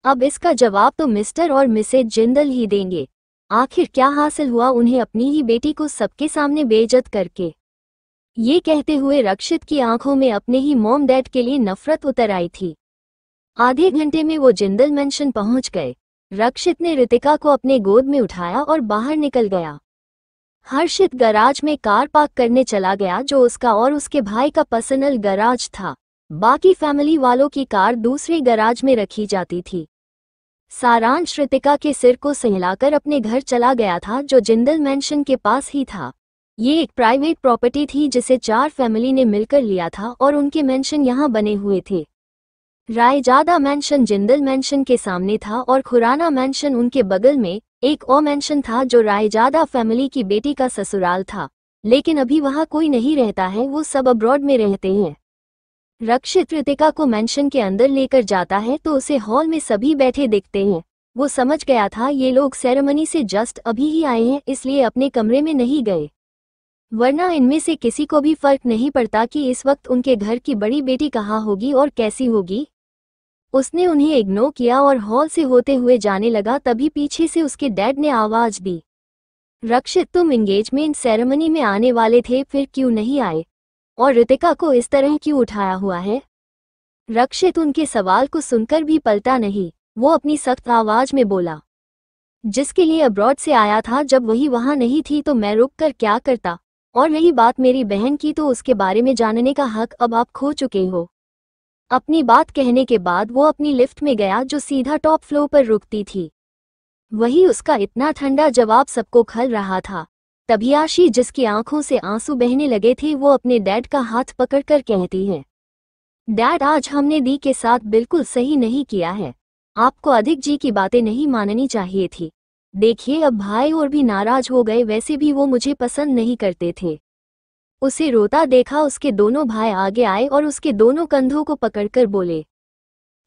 अब इसका जवाब तो मिस्टर और मिसेज जिंदल ही देंगे। आखिर क्या हासिल हुआ उन्हें अपनी ही बेटी को सबके सामने बेइज्जत करके? ये कहते हुए रक्षित की आंखों में अपने ही मॉम डैड के लिए नफरत उतर आई थी। आधे घंटे में वो जिंदल मेंशन पहुंच गए। रक्षित ने रितिका को अपने गोद में उठाया और बाहर निकल गया। हर्षित गैराज में कार पार्क करने चला गया, जो उसका और उसके भाई का पर्सनल गैराज था। बाकी फैमिली वालों की कार दूसरे गैराज में रखी जाती थी। सारांश रितिका के सिर को सहलाकर अपने घर चला गया था, जो जिंदल मेंशन के पास ही था। ये एक प्राइवेट प्रॉपर्टी थी जिसे 4 फैमिली ने मिलकर लिया था और उनके मेंशन यहाँ बने हुए थे। रायजादा मेंशन जिंदल मेंशन के सामने था और खुराना मेंशन उनके बगल में। एक और मेंशन था जो रायजादा फैमिली की बेटी का ससुराल था, लेकिन अभी वहाँ कोई नहीं रहता है, वो सब अब्रॉड में रहते हैं। रक्षित रितिका को मेंशन के अंदर लेकर जाता है तो उसे हॉल में सभी बैठे दिखते हैं। वो समझ गया था ये लोग सेरेमनी से जस्ट अभी ही आए हैं, इसलिए अपने कमरे में नहीं गए, वरना इनमें से किसी को भी फर्क नहीं पड़ता कि इस वक्त उनके घर की बड़ी बेटी कहाँ होगी और कैसी होगी। उसने उन्हें इग्नोर किया और हॉल से होते हुए जाने लगा। तभी पीछे से उसके डैड ने आवाज दी, रक्षित तुम एंगेजमेंट सेरेमनी में आने वाले थे, फिर क्यों नहीं आए? और रितिका को इस तरह क्यों उठाया हुआ है? रक्षित उनके सवाल को सुनकर भी पलटा नहीं। वो अपनी सख्त आवाज में बोला, जिसके लिए अब्रॉड से आया था, जब वही वहां नहीं थी तो मैं रुक कर क्या करता? और रही बात मेरी बहन की, तो उसके बारे में जानने का हक अब आप खो चुके हो। अपनी बात कहने के बाद वो अपनी लिफ्ट में गया जो सीधा टॉप फ्लोर पर रुकती थी। वही उसका इतना ठंडा जवाब सबको खल रहा था। तभी आशी, जिसकी आंखों से आंसू बहने लगे थे, वो अपने डैड का हाथ पकड़कर कहती है, डैड आज हमने दी के साथ बिल्कुल सही नहीं किया है। आपको अधिक जी की बातें नहीं माननी चाहिए थी। देखिए अब भाई और भी नाराज हो गए, वैसे भी वो मुझे पसंद नहीं करते थे। उसे रोता देखा उसके दोनों भाई आगे आए और उसके दोनों कंधों को पकड़कर बोले,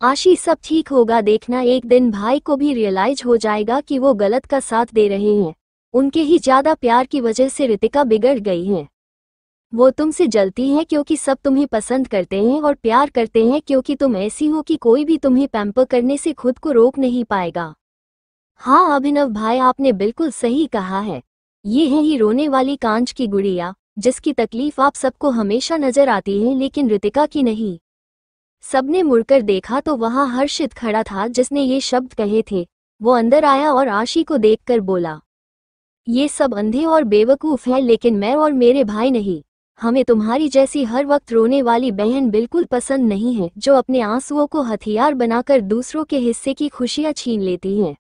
आशी सब ठीक होगा, देखना एक दिन भाई को भी रियलाइज हो जाएगा कि वो गलत का साथ दे रहे हैं। उनके ही ज्यादा प्यार की वजह से रितिका बिगड़ गई है। वो तुमसे जलती हैं क्योंकि सब तुम्हें पसंद करते हैं और प्यार करते हैं क्योंकि तुम ऐसी हो कि कोई भी तुम्हें पैम्पर करने से खुद को रोक नहीं पाएगा। हाँ अभिनव भाई, आपने बिल्कुल सही कहा है। ये है ही रोने वाली कांच की गुड़िया, जिसकी तकलीफ आप सबको हमेशा नजर आती है, लेकिन रितिका की नहीं। सबने मुड़कर देखा तो वहां हर्षित खड़ा था जिसने ये शब्द कहे थे। वो अंदर आया और आशी को देखकर बोला, ये सब अंधे और बेवकूफ है, लेकिन मैं और मेरे भाई नहीं। हमें तुम्हारी जैसी हर वक्त रोने वाली बहन बिल्कुल पसंद नहीं है, जो अपने आंसुओं को हथियार बनाकर दूसरों के हिस्से की खुशियां छीन लेती हैं।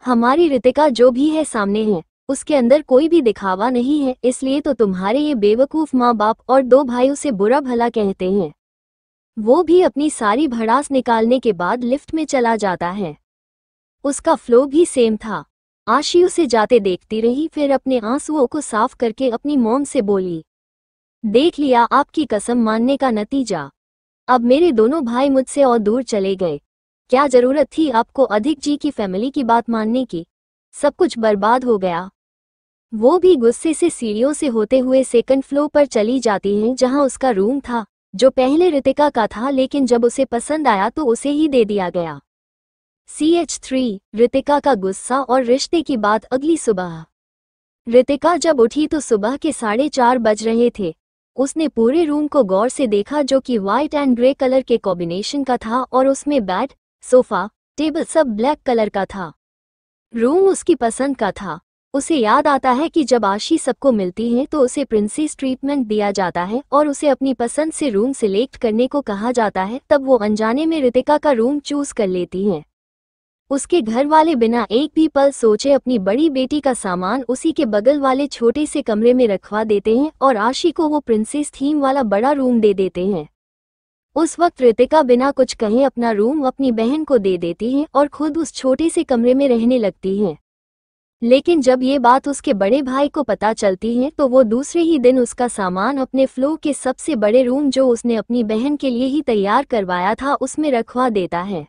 हमारी रितिका जो भी है सामने है, उसके अंदर कोई भी दिखावा नहीं है, इसलिए तो तुम्हारे ये बेवकूफ माँ बाप और 2 भाइयों से बुरा भला कहते हैं। वो भी अपनी सारी भड़ास निकालने के बाद लिफ्ट में चला जाता है। उसका फ्लो भी सेम था। आशी उसे जाते देखती रही, फिर अपने आंसुओं को साफ करके अपनी मॉम से बोली, देख लिया आपकी कसम मानने का नतीजा। अब मेरे दोनों भाई मुझसे और दूर चले गए। क्या जरूरत थी आपको अधिक जी की फैमिली की बात मानने की? सब कुछ बर्बाद हो गया। वो भी गुस्से से सीढ़ियों से होते हुए सेकंड फ्लोर पर चली जाती है, जहां उसका रूम था, जो पहले रितिका का था, लेकिन जब उसे पसंद आया तो उसे ही दे दिया गया। CH3 रितिका का गुस्सा और रिश्ते की बात। अगली सुबह रितिका जब उठी तो सुबह के 4:30 बज रहे थे। उसने पूरे रूम को गौर से देखा, जो कि व्हाइट एंड ग्रे कलर के कॉम्बिनेशन का था, और उसमें बेड, सोफा, टेबल सब ब्लैक कलर का था। रूम उसकी पसंद का था। उसे याद आता है कि जब आशी सबको मिलती है तो उसे प्रिंसेस ट्रीटमेंट दिया जाता है और उसे अपनी पसंद से रूम सिलेक्ट करने को कहा जाता है, तब वो अनजाने में रितिका का रूम चूज कर लेती है। उसके घर वाले बिना एक भी पल सोचे अपनी बड़ी बेटी का सामान उसी के बगल वाले छोटे से कमरे में रखवा देते हैं और आशी को वो प्रिंसेस थीम वाला बड़ा रूम दे देते हैं। उस वक्त रितिका बिना कुछ कहे अपना रूम अपनी बहन को दे देती है और खुद उस छोटे से कमरे में रहने लगती है। लेकिन जब ये बात उसके बड़े भाई को पता चलती है तो वो दूसरे ही दिन उसका सामान अपने फ्लोर के सबसे बड़े रूम, जो उसने अपनी बहन के लिए ही तैयार करवाया था, उसमें रखवा देता है।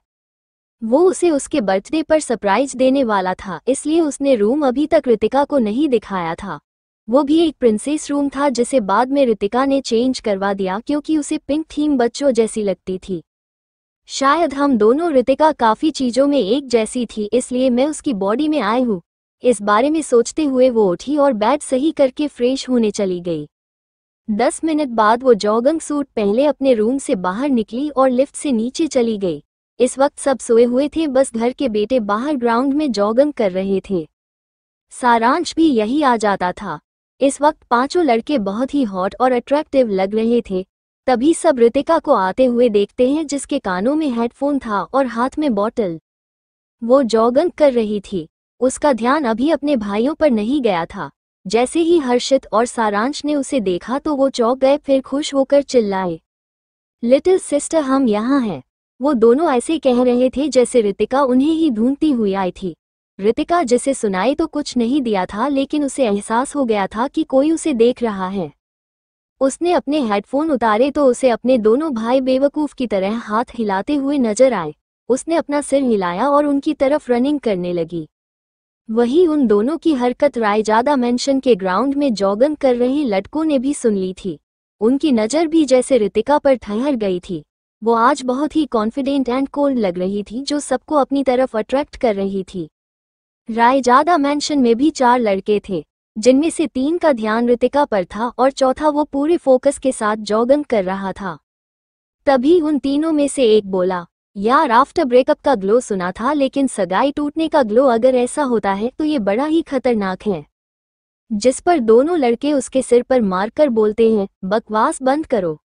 वो उसे उसके बर्थडे पर सरप्राइज देने वाला था, इसलिए उसने रूम अभी तक रितिका को नहीं दिखाया था। वो भी एक प्रिंसेस रूम था, जिसे बाद में रितिका ने चेंज करवा दिया क्योंकि उसे पिंक थीम बच्चों जैसी लगती थी। शायद हम दोनों रितिका काफी चीजों में एक जैसी थी, इसलिए मैं उसकी बॉडी में आई हूँ। इस बारे में सोचते हुए वो उठी और बैग सही करके फ्रेश होने चली गई। 10 मिनट बाद वो जॉगिंग सूट पहले अपने रूम से बाहर निकली और लिफ्ट से नीचे चली गई। इस वक्त सब सोए हुए थे, बस घर के बेटे बाहर ग्राउंड में जॉगिंग कर रहे थे। सारांश भी यही आ जाता था। इस वक्त पांचों लड़के बहुत ही हॉट और अट्रैक्टिव लग रहे थे। तभी सब रितिका को आते हुए देखते हैं, जिसके कानों में हेडफोन था और हाथ में बॉटल। वो जॉगिंग कर रही थी। उसका ध्यान अभी अपने भाइयों पर नहीं गया था। जैसे ही हर्षित और सारांश ने उसे देखा तो वो चौंक गए, फिर खुश होकर चिल्लाए, लिटिल सिस्टर हम यहाँ हैं। वो दोनों ऐसे कह रहे थे जैसे रितिका उन्हें ही ढूंढती हुई आई थी। रितिका जिसे सुनाई तो कुछ नहीं दिया था, लेकिन उसे एहसास हो गया था कि कोई उसे देख रहा है। उसने अपने हेडफोन उतारे तो उसे अपने दोनों भाई बेवकूफ की तरह हाथ हिलाते हुए नजर आए। उसने अपना सिर हिलाया और उनकी तरफ रनिंग करने लगी। वही उन दोनों की हरकत रायजादा मेंशन के ग्राउंड में जॉगिंग कर रहे लड़कों ने भी सुन ली थी। उनकी नज़र भी जैसे रितिका पर ठहर गई थी। वो आज बहुत ही कॉन्फिडेंट एंड कोल्ड लग रही थी, जो सबको अपनी तरफ अट्रैक्ट कर रही थी। रायजादा मेंशन में भी 4 लड़के थे, जिनमें से 3 का ध्यान रितिका पर था और चौथा वो पूरे फोकस के साथ जॉगिंग कर रहा था। तभी उन तीनों में से एक बोला, यार आफ्टर ब्रेकअप का ग्लो सुना था, लेकिन सगाई टूटने का ग्लो अगर ऐसा होता है तो ये बड़ा ही खतरनाक है। जिस पर दोनों लड़के उसके सिर पर मारकर बोलते हैं, बकवास बंद करो।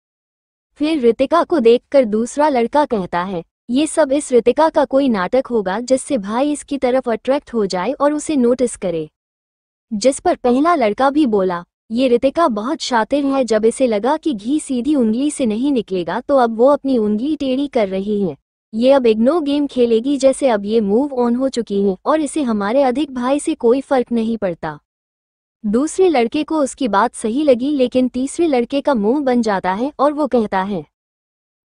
फिर रितिका को देखकर दूसरा लड़का कहता है, ये सब इस रितिका का कोई नाटक होगा जिससे भाई इसकी तरफ अट्रैक्ट हो जाए और उसे नोटिस करे। जिस पर पहला लड़का भी बोला, ये रितिका बहुत शातिर है, जब इसे लगा कि घी सीधी उंगली से नहीं निकलेगा तो अब वो अपनी उंगली टेढ़ी कर रही है। ये अब इग्नो गेम खेलेगी, जैसे अब ये मूव ऑन हो चुकी है और इसे हमारे अधिक भाई से कोई फर्क नहीं पड़ता। दूसरे लड़के को उसकी बात सही लगी, लेकिन तीसरे लड़के का मुंह बन जाता है और वो कहता है,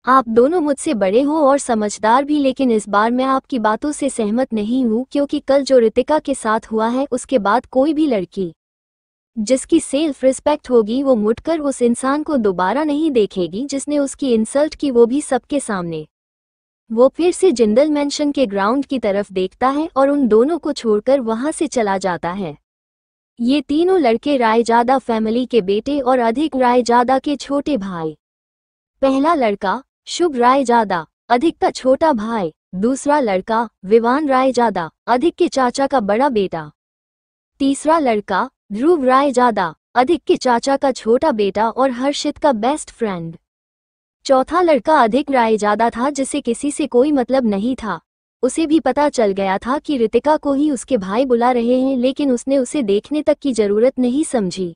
आप दोनों मुझसे बड़े हो और समझदार भी, लेकिन इस बार मैं आपकी बातों से सहमत नहीं हूँ, क्योंकि कल जो रितिका के साथ हुआ है उसके बाद कोई भी लड़की जिसकी सेल्फ रिस्पेक्ट होगी वो मुड़कर उस इंसान को दोबारा नहीं देखेगी जिसने उसकी इंसल्ट की, वो भी सबके सामने। वो फिर से जिंदल मेंशन के ग्राउंड की तरफ देखता है और उन दोनों को छोड़कर वहां से चला जाता है। ये तीनों लड़के रायजादा फैमिली के बेटे और अधिक रायजादा के छोटे भाई। पहला लड़का शुभ रायजादा, अधिक का छोटा भाई। दूसरा लड़का विवान रायजादा, अधिक के चाचा का बड़ा बेटा। तीसरा लड़का ध्रुव रायजादा, अधिक के चाचा का छोटा बेटा और हर्षित का बेस्ट फ्रेंड। चौथा लड़का अधिक रायजादा था जिसे किसी से कोई मतलब नहीं था। उसे भी पता चल गया था कि रितिका को ही उसके भाई बुला रहे हैं, लेकिन उसने उसे देखने तक की जरूरत नहीं समझी।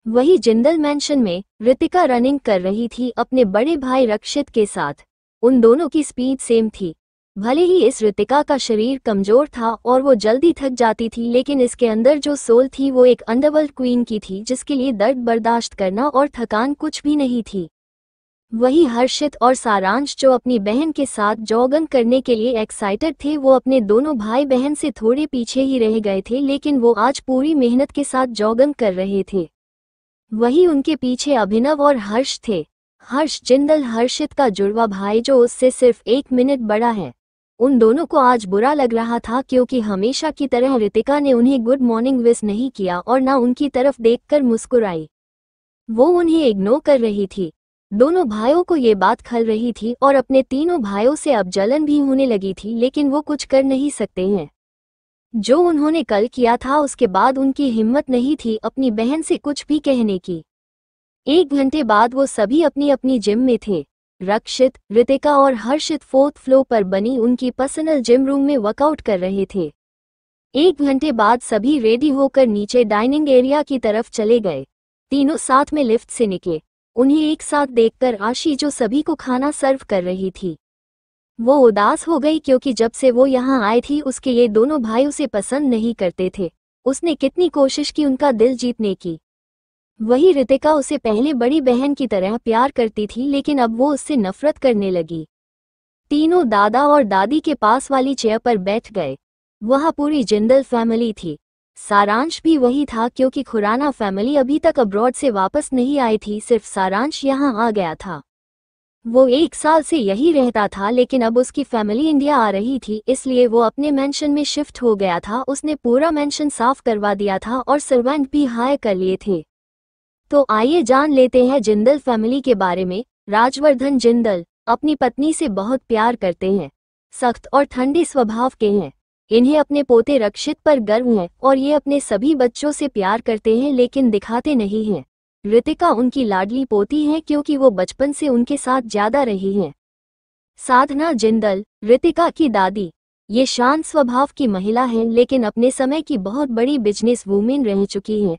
वही जिंदल मैंशन में रितिका रनिंग कर रही थी अपने बड़े भाई रक्षित के साथ। उन दोनों की स्पीड सेम थी। भले ही इस रितिका का शरीर कमजोर था और वो जल्दी थक जाती थी, लेकिन इसके अंदर जो सोल थी वो एक अंडरवर्ल्ड क्वीन की थी जिसके लिए दर्द बर्दाश्त करना और थकान कुछ भी नहीं थी। वही हर्षित और सारांश जो अपनी बहन के साथ जॉगिंग करने के लिए एक्साइटेड थे, वो अपने दोनों भाई बहन से थोड़े पीछे ही रह गए थे, लेकिन वो आज पूरी मेहनत के साथ जॉगिंग कर रहे थे। वही उनके पीछे अभिनव और हर्ष थे। हर्ष जिंदल हर्षित का जुड़वा भाई जो उससे सिर्फ 1 मिनट बड़ा है। उन दोनों को आज बुरा लग रहा था क्योंकि हमेशा की तरह रितिका ने उन्हें गुड मॉर्निंग विश नहीं किया और ना उनकी तरफ देखकर मुस्कुराई। वो उन्हें इग्नोर कर रही थी। दोनों भाइयों को ये बात खल रही थी और अपने तीनों भाइयों से अब जलन भी होने लगी थी, लेकिन वो कुछ कर नहीं सकते हैं। जो उन्होंने कल किया था उसके बाद उनकी हिम्मत नहीं थी अपनी बहन से कुछ भी कहने की। 1 घंटे बाद वो सभी अपनी अपनी जिम में थे। रक्षित, रितिका और हर्षित 4th फ्लोर पर बनी उनकी पर्सनल जिम रूम में वर्कआउट कर रहे थे। 1 घंटे बाद सभी रेडी होकर नीचे डाइनिंग एरिया की तरफ चले गए। तीनों साथ में लिफ्ट से निकले। उन्हें एक साथ देखकर आशी जो सभी को खाना सर्व कर रही थी, वो उदास हो गई क्योंकि जब से वो यहाँ आई थी उसके ये दोनों भाई उसे पसंद नहीं करते थे। उसने कितनी कोशिश की उनका दिल जीतने की। वही रितिका उसे पहले बड़ी बहन की तरह प्यार करती थी, लेकिन अब वो उससे नफरत करने लगी। तीनों दादा और दादी के पास वाली चेयर पर बैठ गए। वहाँ पूरी जिंदल फैमिली थी। सारांश भी वही था क्योंकि खुराना फैमिली अभी तक अब्रॉड से वापस नहीं आई थी, सिर्फ सारांश यहाँ आ गया था। वो 1 साल से यही रहता था, लेकिन अब उसकी फैमिली इंडिया आ रही थी, इसलिए वो अपने मेंशन में शिफ्ट हो गया था। उसने पूरा मेंशन साफ करवा दिया था और सर्वेंट भी हायर कर लिए थे। तो आइए जान लेते हैं जिंदल फैमिली के बारे में। राजवर्धन जिंदल अपनी पत्नी से बहुत प्यार करते हैं। सख्त और ठंडे स्वभाव के हैं। इन्हें अपने पोते रक्षित पर गर्व है और ये अपने सभी बच्चों से प्यार करते हैं, लेकिन दिखाते नहीं हैं। रितिका उनकी लाडली पोती है क्योंकि वो बचपन से उनके साथ ज्यादा रही हैं। साधना जिंदल, रितिका की दादी, ये शांत स्वभाव की महिला है, लेकिन अपने समय की बहुत बड़ी बिजनेस वूमेन रह चुकी हैं।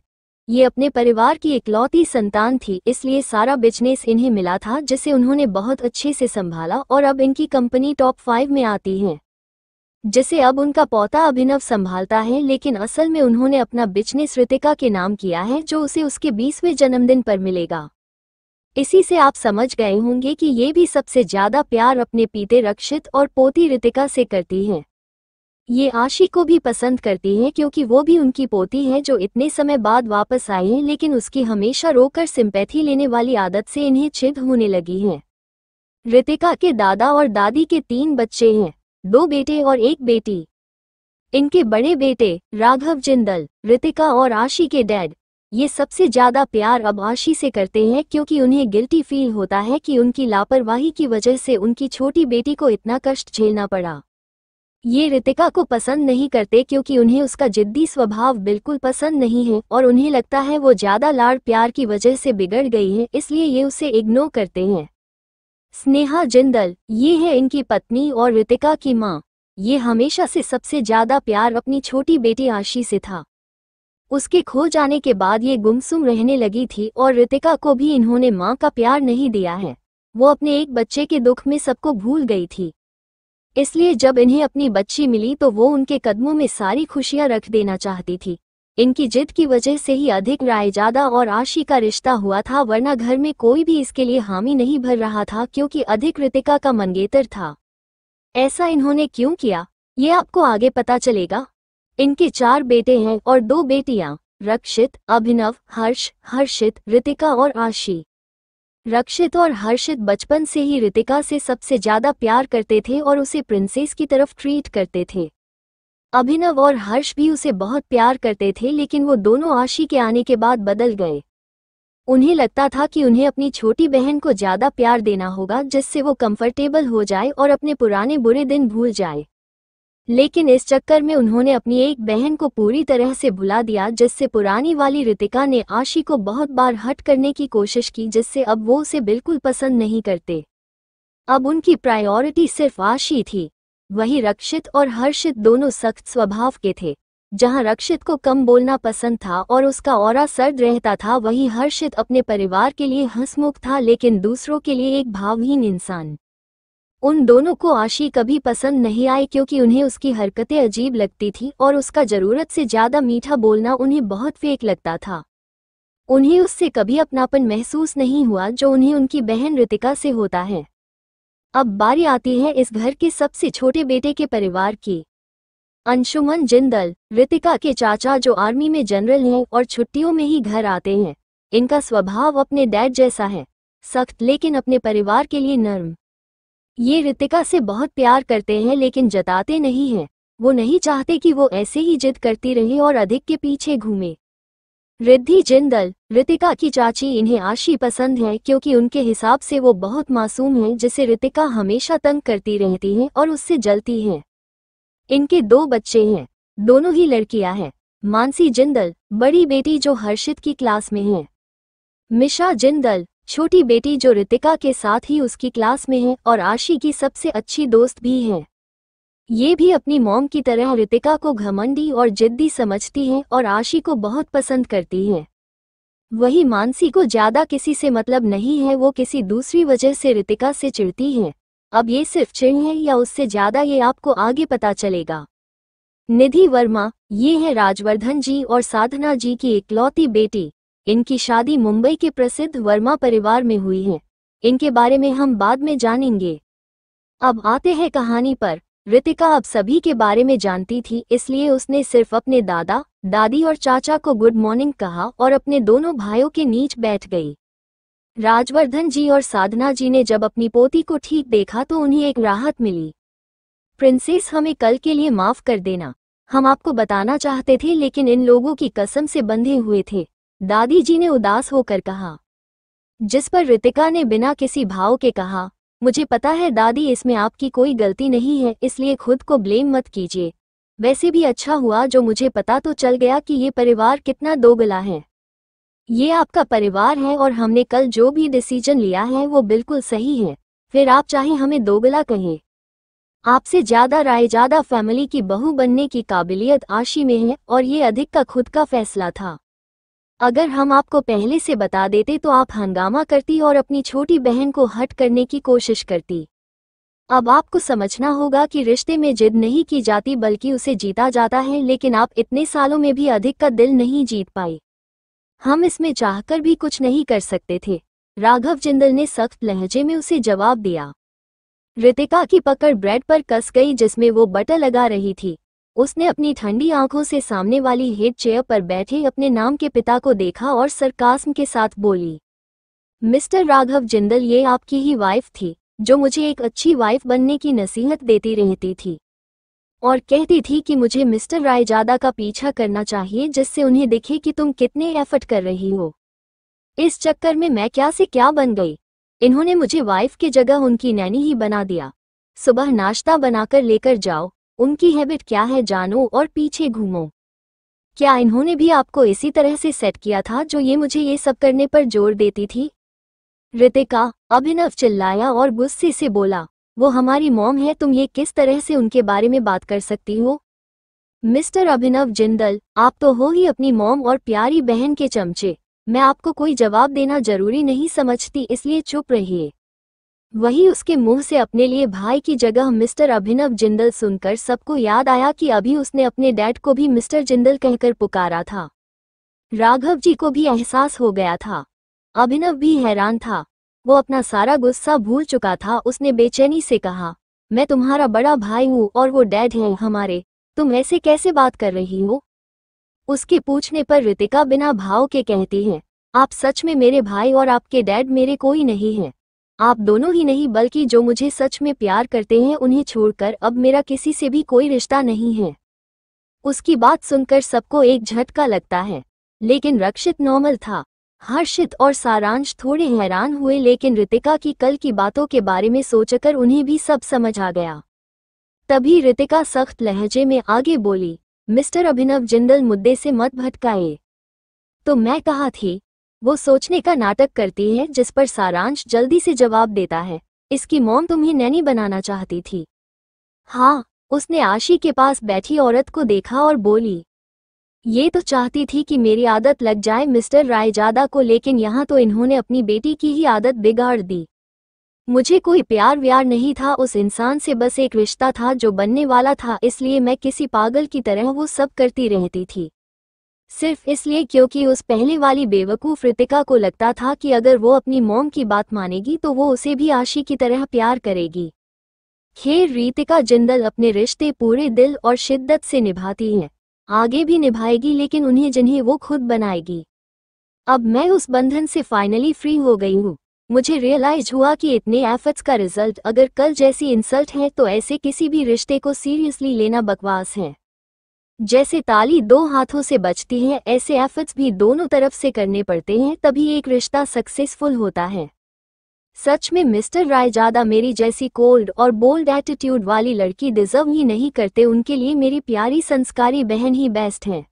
ये अपने परिवार की इकलौती संतान थी, इसलिए सारा बिजनेस इन्हें मिला था जिसे उन्होंने बहुत अच्छे से संभाला और अब इनकी कंपनी टॉप 5 में आती है, जिसे अब उनका पोता अभिनव संभालता है। लेकिन असल में उन्होंने अपना बिजनेस रितिका के नाम किया है, जो उसे उसके 20वें जन्मदिन पर मिलेगा। इसी से आप समझ गए होंगे कि ये भी सबसे ज्यादा प्यार अपने पीते रक्षित और पोती रितिका से करती हैं। ये आशी को भी पसंद करती हैं क्योंकि वो भी उनकी पोती है जो इतने समय बाद वापस आई है, लेकिन उसकी हमेशा रोकर सिंपैथी लेने वाली आदत से इन्हें चिढ़ होने लगी है। रितिका के दादा और दादी के 3 बच्चे हैं, 2 बेटे और 1 बेटी। इनके बड़े बेटे राघव जिंदल, रितिका और आशी के डैड, ये सबसे ज्यादा प्यार अब आशी से करते हैं क्योंकि उन्हें गिल्टी फील होता है कि उनकी लापरवाही की वजह से उनकी छोटी बेटी को इतना कष्ट झेलना पड़ा। ये रितिका को पसंद नहीं करते क्योंकि उन्हें उसका जिद्दी स्वभाव बिल्कुल पसंद नहीं है और उन्हें लगता है वो ज्यादा लाड़ प्यार की वजह से बिगड़ गई है, इसलिए ये उसे इग्नोर करते हैं। स्नेहा जिंदल, ये है इनकी पत्नी और रितिका की माँ। ये हमेशा से सबसे ज्यादा प्यार अपनी छोटी बेटी आशी से था। उसके खो जाने के बाद ये गुमसुम रहने लगी थी और रितिका को भी इन्होंने माँ का प्यार नहीं दिया है। वो अपने एक बच्चे के दुख में सबको भूल गई थी, इसलिए जब इन्हें अपनी बच्ची मिली तो वो उनके कदमों में सारी खुशियां रख देना चाहती थी। इनकी जिद की वजह से ही अधिक रायजादा और आशी का रिश्ता हुआ था, वरना घर में कोई भी इसके लिए हामी नहीं भर रहा था क्योंकि अधिक रितिका का मंगेतर था। ऐसा इन्होंने क्यों किया, ये आपको आगे पता चलेगा। इनके 4 बेटे हैं और 2 बेटियां, रक्षित, अभिनव, हर्ष, हर्षित, रितिका और आशी। रक्षित और हर्षित बचपन से ही रितिका से सबसे ज्यादा प्यार करते थे और उसे प्रिंसेस की तरफ ट्रीट करते थे। अभिनव और हर्ष भी उसे बहुत प्यार करते थे, लेकिन वो दोनों आशी के आने के बाद बदल गए। उन्हें लगता था कि उन्हें अपनी छोटी बहन को ज्यादा प्यार देना होगा जिससे वो कंफर्टेबल हो जाए और अपने पुराने बुरे दिन भूल जाए। लेकिन इस चक्कर में उन्होंने अपनी एक बहन को पूरी तरह से भुला दिया, जिससे पुरानी वाली रितिका ने आशी को बहुत बार हट करने की कोशिश की, जिससे अब वो उसे बिल्कुल पसंद नहीं करते। अब उनकी प्रायोरिटी सिर्फ आशी थी। वही रक्षित और हर्षित दोनों सख्त स्वभाव के थे। जहां रक्षित को कम बोलना पसंद था और उसका ऑरा सर्द रहता था, वहीं हर्षित अपने परिवार के लिए हंसमुख था, लेकिन दूसरों के लिए एक भावहीन इंसान। उन दोनों को आशी कभी पसंद नहीं आई, क्योंकि उन्हें उसकी हरकतें अजीब लगती थी और उसका जरूरत से ज्यादा मीठा बोलना उन्हें बहुत फेक लगता था। उन्हें उससे कभी अपनापन महसूस नहीं हुआ जो उन्हें उनकी बहन रितिका से होता है। अब बारी आती है इस घर के सबसे छोटे बेटे के परिवार की। अंशुमन जिंदल, रितिका के चाचा, जो आर्मी में जनरल हैं और छुट्टियों में ही घर आते हैं। इनका स्वभाव अपने डैड जैसा है, सख्त लेकिन अपने परिवार के लिए नर्म। ये रितिका से बहुत प्यार करते हैं लेकिन जताते नहीं हैं। वो नहीं चाहते कि वो ऐसे ही जिद करती रहे और अधिक के पीछे घूमे। रिद्धि जिंदल, रितिका की चाची, इन्हें आशी पसंद है क्योंकि उनके हिसाब से वो बहुत मासूम है, जिसे रितिका हमेशा तंग करती रहती है और उससे जलती है। इनके 2 बच्चे हैं, दोनों ही लड़कियां हैं। मानसी जिंदल, बड़ी बेटी जो हर्षित की क्लास में है। मिशा जिंदल, छोटी बेटी जो रितिका के साथ ही उसकी क्लास में है और आशी की सबसे अच्छी दोस्त भी है। ये भी अपनी मॉम की तरह रितिका को घमंडी और जिद्दी समझती हैं और आशी को बहुत पसंद करती हैं। वही मानसी को ज्यादा किसी से मतलब नहीं है, वो किसी दूसरी वजह से रितिका से चिढ़ती है। अब ये सिर्फ चिढ़ है या उससे ज्यादा, ये आपको आगे पता चलेगा। निधि वर्मा, ये है राजवर्धन जी और साधना जी की इकलौती बेटी। इनकी शादी मुंबई के प्रसिद्ध वर्मा परिवार में हुई है। इनके बारे में हम बाद में जानेंगे। अब आते हैं कहानी पर। रितिका अब सभी के बारे में जानती थी, इसलिए उसने सिर्फ अपने दादा, दादी और चाचा को गुड मॉर्निंग कहा और अपने दोनों भाइयों के नीच बैठ गई। राजवर्धन जी और साधना जी ने जब अपनी पोती को ठीक देखा तो उन्हें एक राहत मिली। प्रिंसेस, हमें कल के लिए माफ कर देना। हम आपको बताना चाहते थे लेकिन इन लोगों की कसम से बंधे हुए थे, दादी जी ने उदास होकर कहा। जिस पर रितिका ने बिना किसी भाव के कहा, मुझे पता है दादी, इसमें आपकी कोई गलती नहीं है, इसलिए खुद को ब्लेम मत कीजिए। वैसे भी अच्छा हुआ जो मुझे पता तो चल गया कि ये परिवार कितना दोगला है। ये आपका परिवार है और हमने कल जो भी डिसीजन लिया है वो बिल्कुल सही है, फिर आप चाहे हमें दोगला कहें। आपसे ज्यादा रायजादा फैमिली की बहू बनने की काबिलियत आशी में है और ये अधिक का खुद का फैसला था। अगर हम आपको पहले से बता देते तो आप हंगामा करती और अपनी छोटी बहन को हट करने की कोशिश करती। अब आपको समझना होगा कि रिश्ते में जिद नहीं की जाती बल्कि उसे जीता जाता है, लेकिन आप इतने सालों में भी अधिक का दिल नहीं जीत पाई। हम इसमें चाहकर भी कुछ नहीं कर सकते थे, राघव जिंदल ने सख्त लहजे में उसे जवाब दिया। रितिका की पकड़ ब्रेड पर कस गई जिसमें वो बटर लगा रही थी। उसने अपनी ठंडी आंखों से सामने वाली हेड चेयर पर बैठे अपने नाम के पिता को देखा और सरकास्म के साथ बोली, मिस्टर राघव जिंदल, ये आपकी ही वाइफ थी जो मुझे एक अच्छी वाइफ बनने की नसीहत देती रहती थी और कहती थी कि मुझे मिस्टर रायजादा का पीछा करना चाहिए जिससे उन्हें दिखे कि तुम कितने एफर्ट कर रही हो। इस चक्कर में मैं क्या से क्या बन गई। इन्होंने मुझे वाइफ की जगह उनकी नैनी ही बना दिया। सुबह नाश्ता बनाकर लेकर जाओ, उनकी हैबिट क्या है जानो और पीछे घूमो। क्या इन्होंने भी आपको इसी तरह से सेट किया था जो ये मुझे ये सब करने पर जोर देती थी? रितिका, अभिनव चिल्लाया और गुस्से से बोला, वो हमारी मॉम है, तुम ये किस तरह से उनके बारे में बात कर सकती हो? मिस्टर अभिनव जिंदल, आप तो हो ही अपनी मॉम और प्यारी बहन के चमचे। मैं आपको कोई जवाब देना जरूरी नहीं समझती, इसलिए चुप रहिए। वही उसके मुंह से अपने लिए भाई की जगह मिस्टर अभिनव जिंदल सुनकर सबको याद आया कि अभी उसने अपने डैड को भी मिस्टर जिंदल कहकर पुकारा था। राघव जी को भी एहसास हो गया था। अभिनव भी हैरान था, वो अपना सारा गुस्सा भूल चुका था। उसने बेचैनी से कहा, मैं तुम्हारा बड़ा भाई हूँ और वो डैड है हमारे, तुम ऐसे कैसे बात कर रही हो? उसके पूछने पर रितिका बिना भाव के कहती है, आप सच में मेरे भाई और आपके डैड मेरे कोई नहीं है। आप दोनों ही नहीं बल्कि जो मुझे सच में प्यार करते हैं उन्हें छोड़कर अब मेरा किसी से भी कोई रिश्ता नहीं है। उसकी बात सुनकर सबको एक झटका लगता है, लेकिन रक्षित नॉर्मल था। हर्षित और सारांश थोड़े हैरान हुए, लेकिन रितिका की कल की बातों के बारे में सोचकर उन्हें भी सब समझ आ गया। तभी रितिका सख्त लहजे में आगे बोली, मिस्टर अभिनव जिंदल, मुद्दे से मत भटकाए। तो मैं कहा थी, वो सोचने का नाटक करती है जिस पर सारांश जल्दी से जवाब देता है, इसकी मॉम तुम्हें नैनी बनाना चाहती थी। हाँ, उसने आशी के पास बैठी औरत को देखा और बोली, ये तो चाहती थी कि मेरी आदत लग जाए मिस्टर रायजादा को, लेकिन यहाँ तो इन्होंने अपनी बेटी की ही आदत बिगाड़ दी। मुझे कोई प्यार व्यार नहीं था उस इंसान से, बस एक रिश्ता था जो बनने वाला था, इसलिए मैं किसी पागल की तरह वो सब करती रहती थी। सिर्फ इसलिए क्योंकि उस पहले वाली बेवकूफ़ रितिका को लगता था कि अगर वो अपनी मॉम की बात मानेगी तो वो उसे भी आशी की तरह प्यार करेगी। खैर, रितिका जिंदल अपने रिश्ते पूरे दिल और शिद्दत से निभाती है, आगे भी निभाएगी, लेकिन उन्हें जिन्हें वो खुद बनाएगी। अब मैं उस बंधन से फाइनली फ्री हो गई हूँ। मुझे रियलाइज हुआ कि इतने एफर्ट्स का रिजल्ट अगर कल जैसी इंसल्ट है तो ऐसे किसी भी रिश्ते को सीरियसली लेना बकवास है। जैसे ताली दो हाथों से बजती है, ऐसे एफर्ट्स भी दोनों तरफ से करने पड़ते हैं, तभी एक रिश्ता सक्सेसफुल होता है। सच में मिस्टर रायजादा मेरी जैसी कोल्ड और बोल्ड एटीट्यूड वाली लड़की डिजर्व ही नहीं करते, उनके लिए मेरी प्यारी संस्कारी बहन ही बेस्ट है।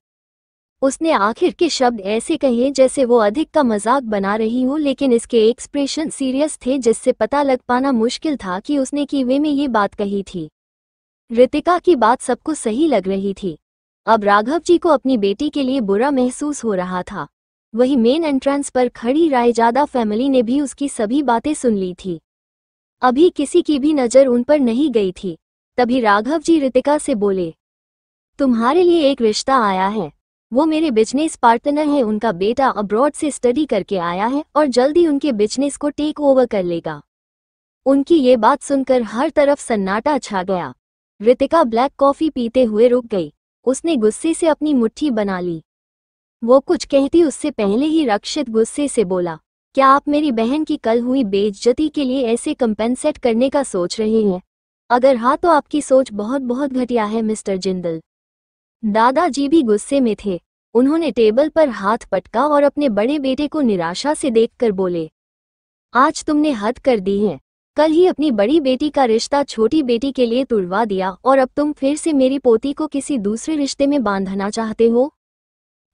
उसने आखिर के शब्द ऐसे कहे जैसे वो अधिक का मजाक बना रही हो, लेकिन इसके एक्सप्रेशन सीरियस थे जिससे पता लग पाना मुश्किल था कि उसने की वे में ये बात कही थी। रितिका की बात सबको सही लग रही थी। अब राघव जी को अपनी बेटी के लिए बुरा महसूस हो रहा था। वही मेन एंट्रेंस पर खड़ी रायजादा फैमिली ने भी उसकी सभी बातें सुन ली थी। अभी किसी की भी नज़र उन पर नहीं गई थी। तभी राघव जी रितिका से बोले, तुम्हारे लिए एक रिश्ता आया है। वो मेरे बिजनेस पार्टनर है, उनका बेटा अब्रॉड से स्टडी करके आया है और जल्दी उनके बिजनेस को टेक ओवर कर लेगा। उनकी ये बात सुनकर हर तरफ सन्नाटा छा गया। रितिका ब्लैक कॉफी पीते हुए रुक गई। उसने गुस्से से अपनी मुट्ठी बना ली। वो कुछ कहती उससे पहले ही रक्षित गुस्से से बोला, क्या आप मेरी बहन की कल हुई बेइज्जती के लिए ऐसे कंपेंसेट करने का सोच रहे हैं? अगर हाँ तो आपकी सोच बहुत बहुत घटिया है मिस्टर जिंदल। दादाजी भी गुस्से में थे। उन्होंने टेबल पर हाथ पटका और अपने बड़े बेटे को निराशा से देखकर बोले, आज तुमने हद कर दी है। कल ही अपनी बड़ी बेटी का रिश्ता छोटी बेटी के लिए तुड़वा दिया और अब तुम फिर से मेरी पोती को किसी दूसरे रिश्ते में बांधना चाहते हो।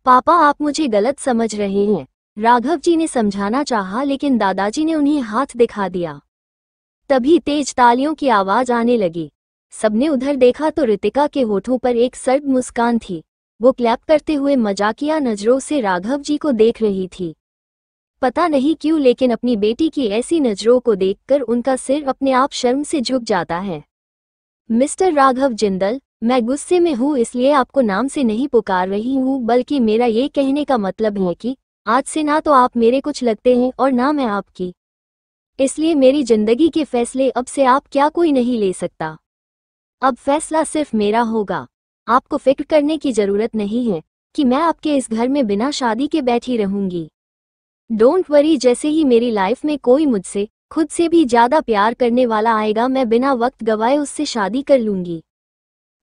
पापा, आप मुझे गलत समझ रहे हैं, राघव जी ने समझाना चाहा, लेकिन दादाजी ने उन्हें हाथ दिखा दिया। तभी तेज तालियों की आवाज आने लगी। सबने उधर देखा तो रितिका के होठों पर एक सर्द मुस्कान थी। वो क्लैप करते हुए मजाकिया नजरों से राघव जी को देख रही थी। पता नहीं क्यों, लेकिन अपनी बेटी की ऐसी नजरों को देखकर उनका सिर अपने आप शर्म से झुक जाता है। मिस्टर राघव जिंदल, मैं गुस्से में हूँ, इसलिए आपको नाम से नहीं पुकार रही हूँ, बल्कि मेरा ये कहने का मतलब है कि आज से ना तो आप मेरे कुछ लगते हैं और ना मैं आपकी। इसलिए मेरी जिंदगी के फैसले अब से आप क्या कोई नहीं ले सकता। अब फैसला सिर्फ मेरा होगा। आपको फिक्र करने की जरूरत नहीं है कि मैं आपके इस घर में बिना शादी के बैठी रहूंगी। डोंट वरी, जैसे ही मेरी लाइफ में कोई मुझसे खुद से भी ज्यादा प्यार करने वाला आएगा, मैं बिना वक्त गवाए उससे शादी कर लूंगी।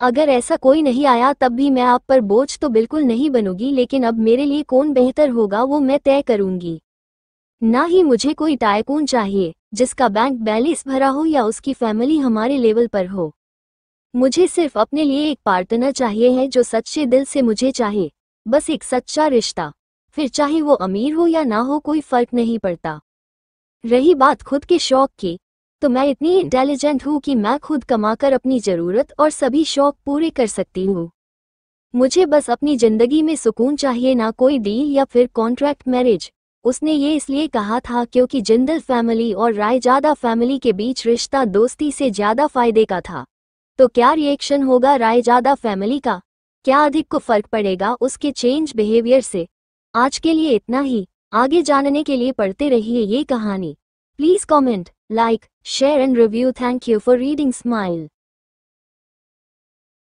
अगर ऐसा कोई नहीं आया तब भी मैं आप पर बोझ तो बिल्कुल नहीं बनूंगी, लेकिन अब मेरे लिए कौन बेहतर होगा वो मैं तय करूंगी। ना ही मुझे कोई टाइकून चाहिए जिसका बैंक बैलेंस भरा हो या उसकी फैमिली हमारे लेवल पर हो। मुझे सिर्फ अपने लिए एक पार्टनर चाहिए है जो सच्चे दिल से मुझे चाहे, बस एक सच्चा रिश्ता। फिर चाहे वो अमीर हो या ना हो, कोई फर्क नहीं पड़ता। रही बात खुद के शौक की, तो मैं इतनी इंटेलिजेंट हूँ कि मैं खुद कमाकर अपनी ज़रूरत और सभी शौक पूरे कर सकती हूँ। मुझे बस अपनी ज़िंदगी में सुकून चाहिए, ना कोई डील या फिर कॉन्ट्रैक्ट मैरिज। उसने ये इसलिए कहा था क्योंकि जिंदल फैमिली और रायजादा फैमिली के बीच रिश्ता दोस्ती से ज़्यादा फायदे का था। तो क्या रिएक्शन होगा रायजादा फैमिली का? क्या अधिक को फर्क पड़ेगा उसके चेंज बिहेवियर से? आज के लिए इतना ही। आगे जानने के लिए पढ़ते रहिए ये कहानी। Please comment, like, share and review. Thank you for reading smile.